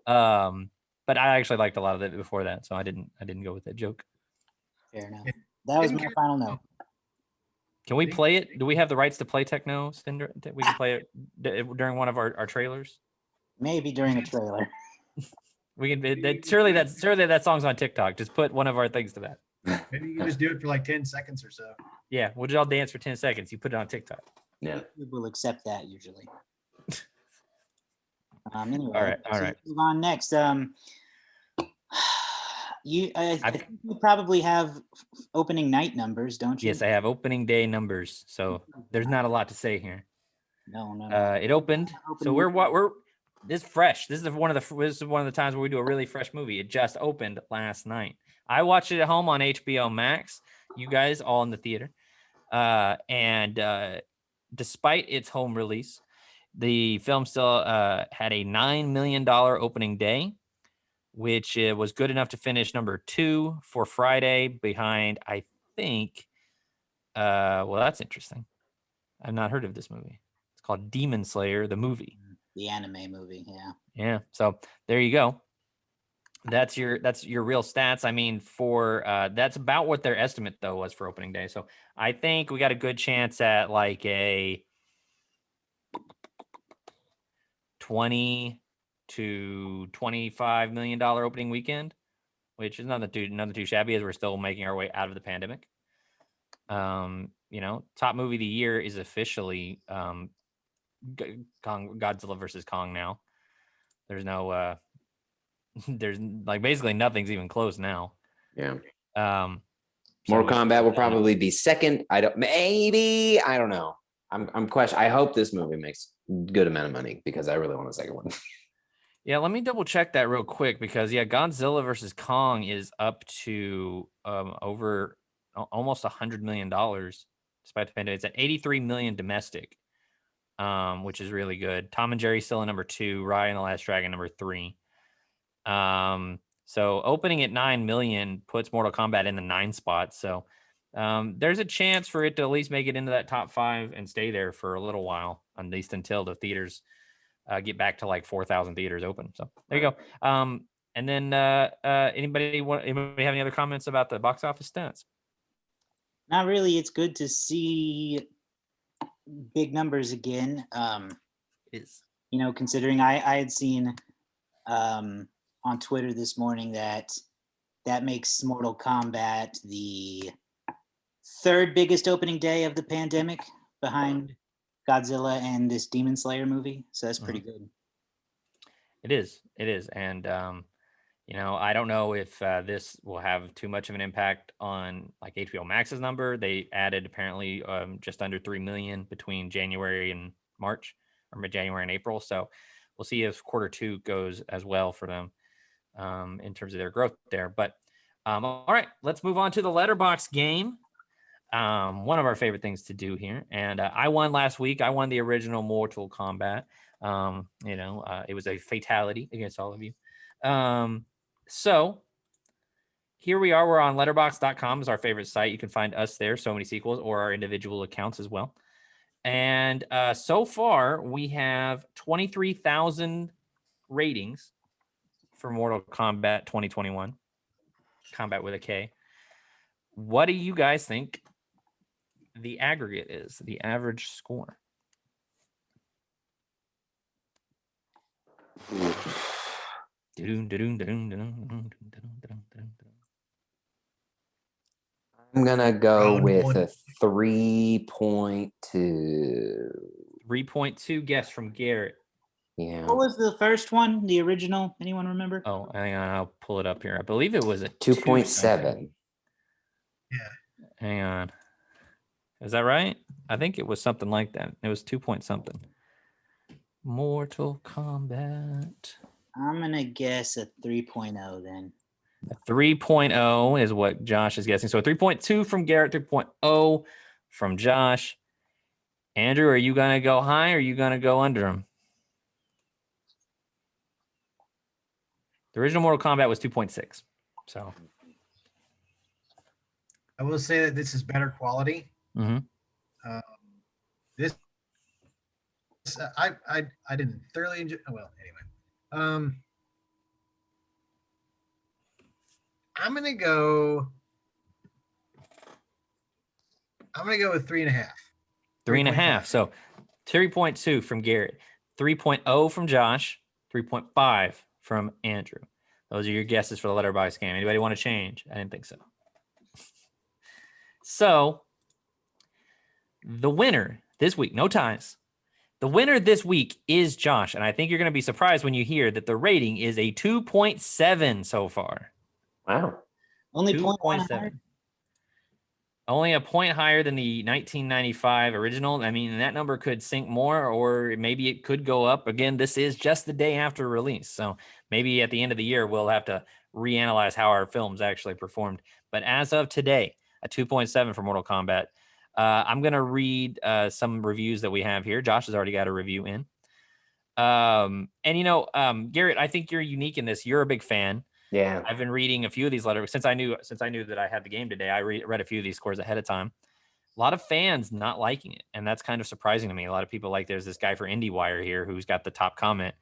Kombat. But I actually liked a lot of it before that, so I didn't go with that joke. Fair enough. That was my final note. Can we play it? Do we have the rights to play Techno Syndrome? We can play it during one of our trailers. Maybe during a trailer. We can. Surely that song's on TikTok. Just put one of our things to that. Maybe you can just do it for like 10 seconds or so. Yeah, we'll just all dance for 10 seconds. You put it on TikTok. Yeah. We will accept that usually. Anyway, All right. Move on next. I think you probably have opening night numbers, don't you? Yes, I have opening day numbers. So there's not a lot to say here. No. It opened. So we're this fresh. This is one of the times where we do a really fresh movie. It just opened last night. I watched it at home on HBO Max. You guys all in the theater. And despite its home release, the film still had a $9 million opening day, which was good enough to finish number 2 for Friday behind, I think, well, that's interesting. I've not heard of this movie. It's called Demon Slayer, the movie. The anime movie, yeah. Yeah. So there you go. That's your real stats. I mean, for that's about what their estimate though was for opening day. So I think we got a good chance at like a $20 to $25 million opening weekend, which is nothing too shabby as we're still making our way out of the pandemic. Top movie of the year is officially Godzilla versus Kong now. There's no there's like basically nothing's even close now. Yeah. Mortal Kombat will probably be second. I don't know. I'm question. I hope this movie makes good amount of money because I really want a second one. Yeah, let me double check that real quick because Godzilla versus Kong is up to over almost $100 million despite the pandemic. It's at 83 million domestic, which is really good. Tom and Jerry still at number 2, Raya and the Last Dragon number 3. So opening at 9 million puts Mortal Kombat in the 9 spot. So there's a chance for it to at least make it into that top 5 and stay there for a little while, at least until the theaters get back to like 4,000 theaters open. So there you go. And then anybody have any other comments about the box office stats? Not really. It's good to see big numbers again. Considering I had seen on Twitter this morning that makes Mortal Kombat the 3rd biggest opening day of the pandemic behind Godzilla and this Demon Slayer movie. So that's pretty good. It is. And, I don't know if this will have too much of an impact on like HBO Max's number. They added apparently just under 3 million between January and March, or mid-January and April. So we'll see if quarter 2 goes as well for them in terms of their growth there. But all right, let's move on to the letterbox game. One of our favorite things to do here. And I won last week. I won the original Mortal Kombat. It was a fatality against all of you. So here we are. We're on letterbox.com is our favorite site. You can find us there, So Many Sequels, or our individual accounts as well. And so far, we have 23,000 ratings for Mortal Kombat 2021. Combat with a K. What do you guys think the aggregate is, the average score? I'm gonna go with a 3.2. 3.2 guess from Garrett. Yeah. What was the first one? The original? Anyone remember? Oh, hang on, I'll pull it up here. I believe it was a 2.7. Yeah. Hang on. Is that right? I think it was something like that. It was 2 point something. Mortal Kombat. I'm going to guess a 3.0 then. A 3.0 is what Josh is guessing. So a 3.2 from Garrett, 3.0 from Josh. Andrew, are you going to go high or are you going to go under him? The original Mortal Kombat was 2.6. So I will say that this is better quality. Mm-hmm. This I didn't thoroughly enjoy. Well, anyway, I'm gonna go with 3.5. 3.5. So 3.2 from Garrett, 3.0 from Josh, 3.5 from Andrew. Those are your guesses for the letterbox game. Anybody want to change? I didn't think so. So the winner this week, no ties. The winner this week is Josh. And I think you're going to be surprised when you hear that the rating is a 2.7 so far. Wow. Only 2.7. Only a point higher than the 1995 original. I mean, that number could sink more, or maybe it could go up. Again, this is just the day after release. So maybe at the end of the year, we'll have to reanalyze how our films actually performed. But as of today, a 2.7 for Mortal Kombat. I'm going to read some reviews that we have here. Josh has already got a review in. Garrett, I think you're unique in this. You're a big fan. Yeah. I've been reading a few of these letters since I knew that I had the game today. I read a few of these scores ahead of time. A lot of fans not liking it, and that's kind of surprising to me. A lot of people there's this guy for IndieWire here who's got the top comment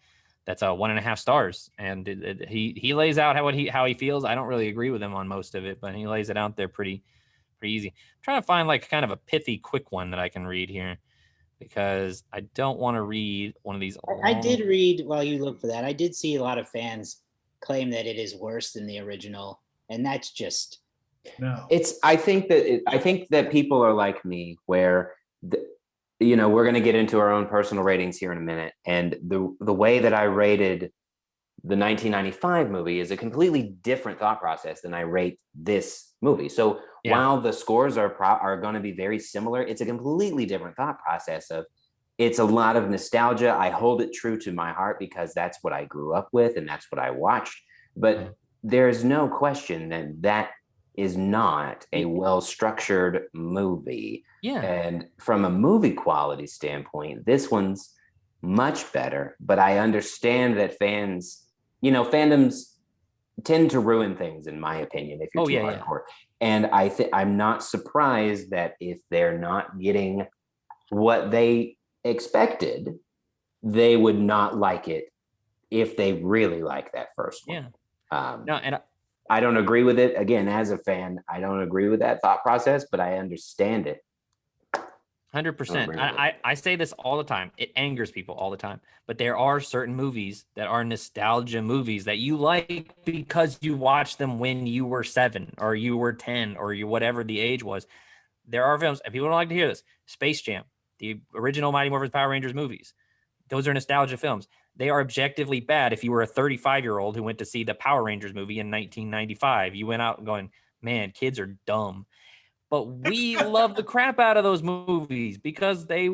that's 1.5 stars, and he lays out how he feels. I don't really agree with him on most of it, but he lays it out there pretty easy. I'm trying to find like kind of a pithy, quick one that I can read here because I don't want to read one of these. I did read while you look for that. I did see a lot of fans claim that it is worse than the original, and that's just no. I think that people are like me, where we're going to get into our own personal ratings here in a minute, and the way that I rated the 1995 movie is a completely different thought process than I rate this movie. So while the scores are going to be very similar, it's a completely different thought process of it's a lot of nostalgia. I hold it true to my heart because that's what I grew up with and that's what I watched. But there's no question that that is not a well-structured movie. Yeah. And from a movie quality standpoint, this one's much better. But I understand that fans, fandoms tend to ruin things, in my opinion, if you're too hardcore. And I'm not surprised that if they're not getting what they expected, they would not like it if they really like that first one. No, and I don't agree with it. Again, as a fan, I don't agree with that thought process, but I understand it. 100%. I say this all the time. It angers people all the time. But there are certain movies that are nostalgia movies that you like because you watched them when you were 7 or you were 10 or you whatever the age was. There are films, and people don't like to hear this. Space Jam, the original Mighty Morphin Power Rangers movies. Those are nostalgia films. They are objectively bad if you were a 35-year-old who went to see the Power Rangers movie in 1995. You went out going, man, kids are dumb. But we love the crap out of those movies because they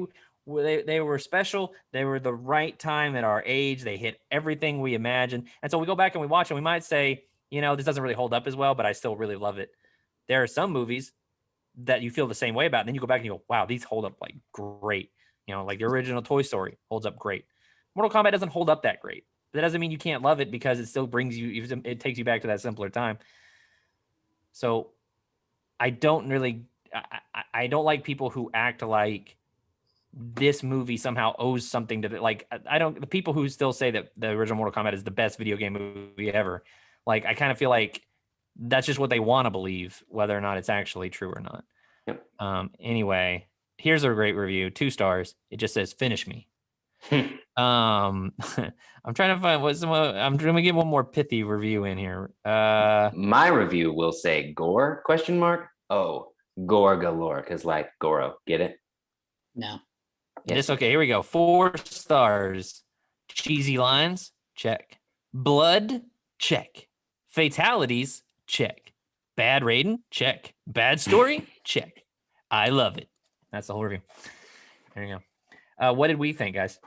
were special. They were the right time at our age. They hit everything we imagined. And so we go back and we watch and we might say, this doesn't really hold up as well, but I still really love it. There are some movies that you feel the same way about. And then you go back and you go, wow, these hold up like great. Like the original Toy Story holds up great. Mortal Kombat doesn't hold up that great. That doesn't mean you can't love it because it still brings you, it takes you back to that simpler time. So I don't like people who act like this movie somehow owes something to the people who still say that the original Mortal Kombat is the best video game movie ever. Like, I kind of feel like that's just what they want to believe, whether or not it's actually true or not. Yep. Anyway, here's a great review, 2 stars. It just says, finish me. I'm trying to find I'm trying to get one more pithy review in here. My review will say gore ? Oh, gore galore, because like Goro, get it? No. Yes. Okay, here we go. 4 stars. Cheesy lines, check. Blood, check. Fatalities, check. Bad Raiden, check. Bad story, check. I love it. That's the whole review. There you go. What did we think, guys?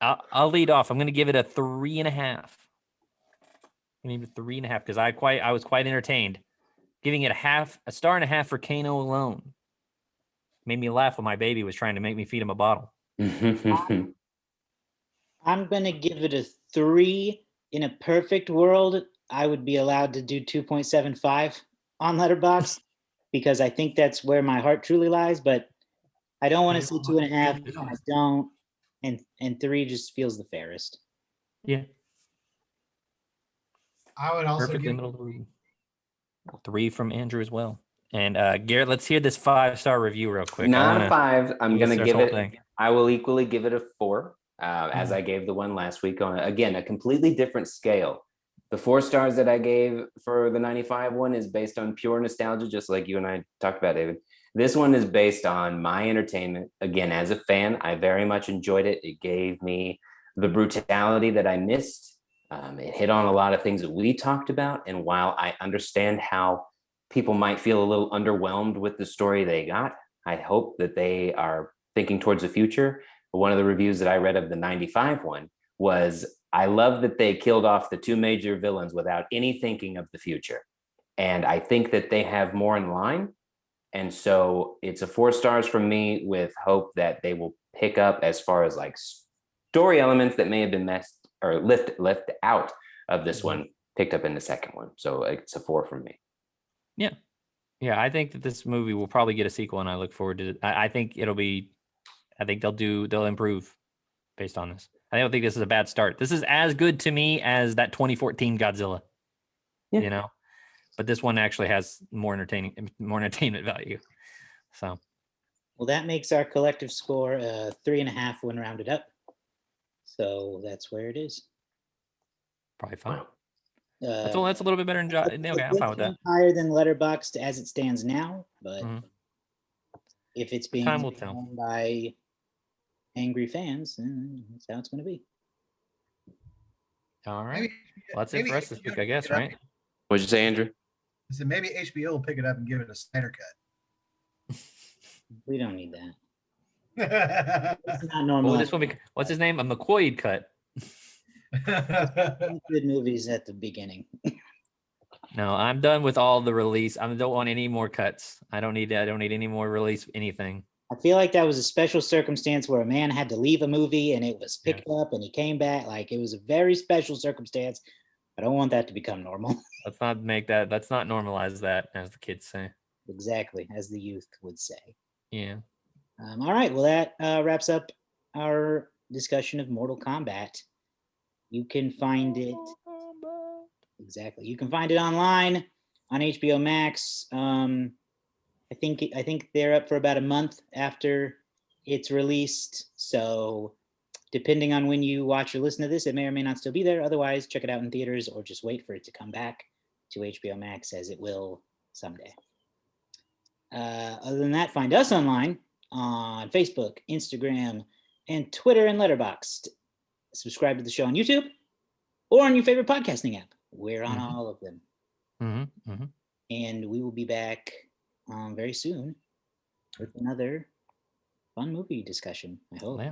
I'll lead off. I'm going to give it a 3.5. Maybe 3.5 because I was quite entertained. Giving it a 1.5 star for Kano alone. Made me laugh when my baby was trying to make me feed him a bottle. I'm gonna give it a 3. In a perfect world, I would be allowed to do 2.75 on Letterboxd because I think that's where my heart truly lies. But I don't want to say 2.5. I don't, and 3 just feels the fairest. Yeah. I would also Perfect give middle of the room. 3 from Andrew as well. And Garrett, let's hear this 5-star review real quick. Not a 5. I'm going to give it. Thing. I will equally give it a 4, as I gave the one last week on again a completely different scale. The 4 stars that I gave for the 95 one is based on pure nostalgia, just like you and I talked about, David. This one is based on my entertainment. Again, as a fan, I very much enjoyed it. It gave me the brutality that I missed. It hit on a lot of things that we talked about. And while I understand how people might feel a little underwhelmed with the story they got, I hope that they are thinking towards the future. One of the reviews that I read of the 95 one was, I love that they killed off the 2 major villains without any thinking of the future. And I think that they have more in line. And so it's a 4 stars from me with hope that they will pick up as far as like story elements that may have been messed or left out of this one, picked up in the second one. So it's a 4 from me. Yeah. Yeah, I think that this movie will probably get a sequel, and I look forward to it. I think they'll improve based on this. I don't think this is a bad start. This is as good to me as that 2014 Godzilla. Yeah. But this one actually has more entertainment value. So, well, that makes our collective score 3.5 when rounded up. So that's where it is. Probably fine. That's a little bit better than John. Okay, I'm fine with that. Higher than Letterboxd as it stands now, but if it's being time will tell by angry fans, and that's how it's going to be. All right. Maybe, Well, that's it for us this week, I guess, right? What'd you say, Andrew? I said maybe HBO will pick it up and give it a Snyder We don't need that. cut. It's not normal. Oh, this one. What's his name? A McQuaid cut. Good movies at the beginning. No, I'm done with all the release. I don't want any more cuts. I don't need any more release anything. I feel like that was a special circumstance where a man had to leave a movie and it was picked up and he came back. Like, it was a very special circumstance. I don't want that to become normal. Let's not normalize that, as the kids say. Exactly, as the youth would say. Yeah. All right, well, that wraps up our discussion of Mortal Kombat. You can find it. Exactly. You can find it online on HBO Max. I think they're up for about a month after it's released. So depending on when you watch or listen to this, it may or may not still be there. Otherwise, check it out in theaters or just wait for it to come back to HBO Max, as it will someday. Other than that, find us online on Facebook, Instagram, and Twitter and Letterboxd. Subscribe to the show on YouTube or on your favorite podcasting app. We're on all of them. And we will be back very soon with another fun movie discussion, I hope. Yeah.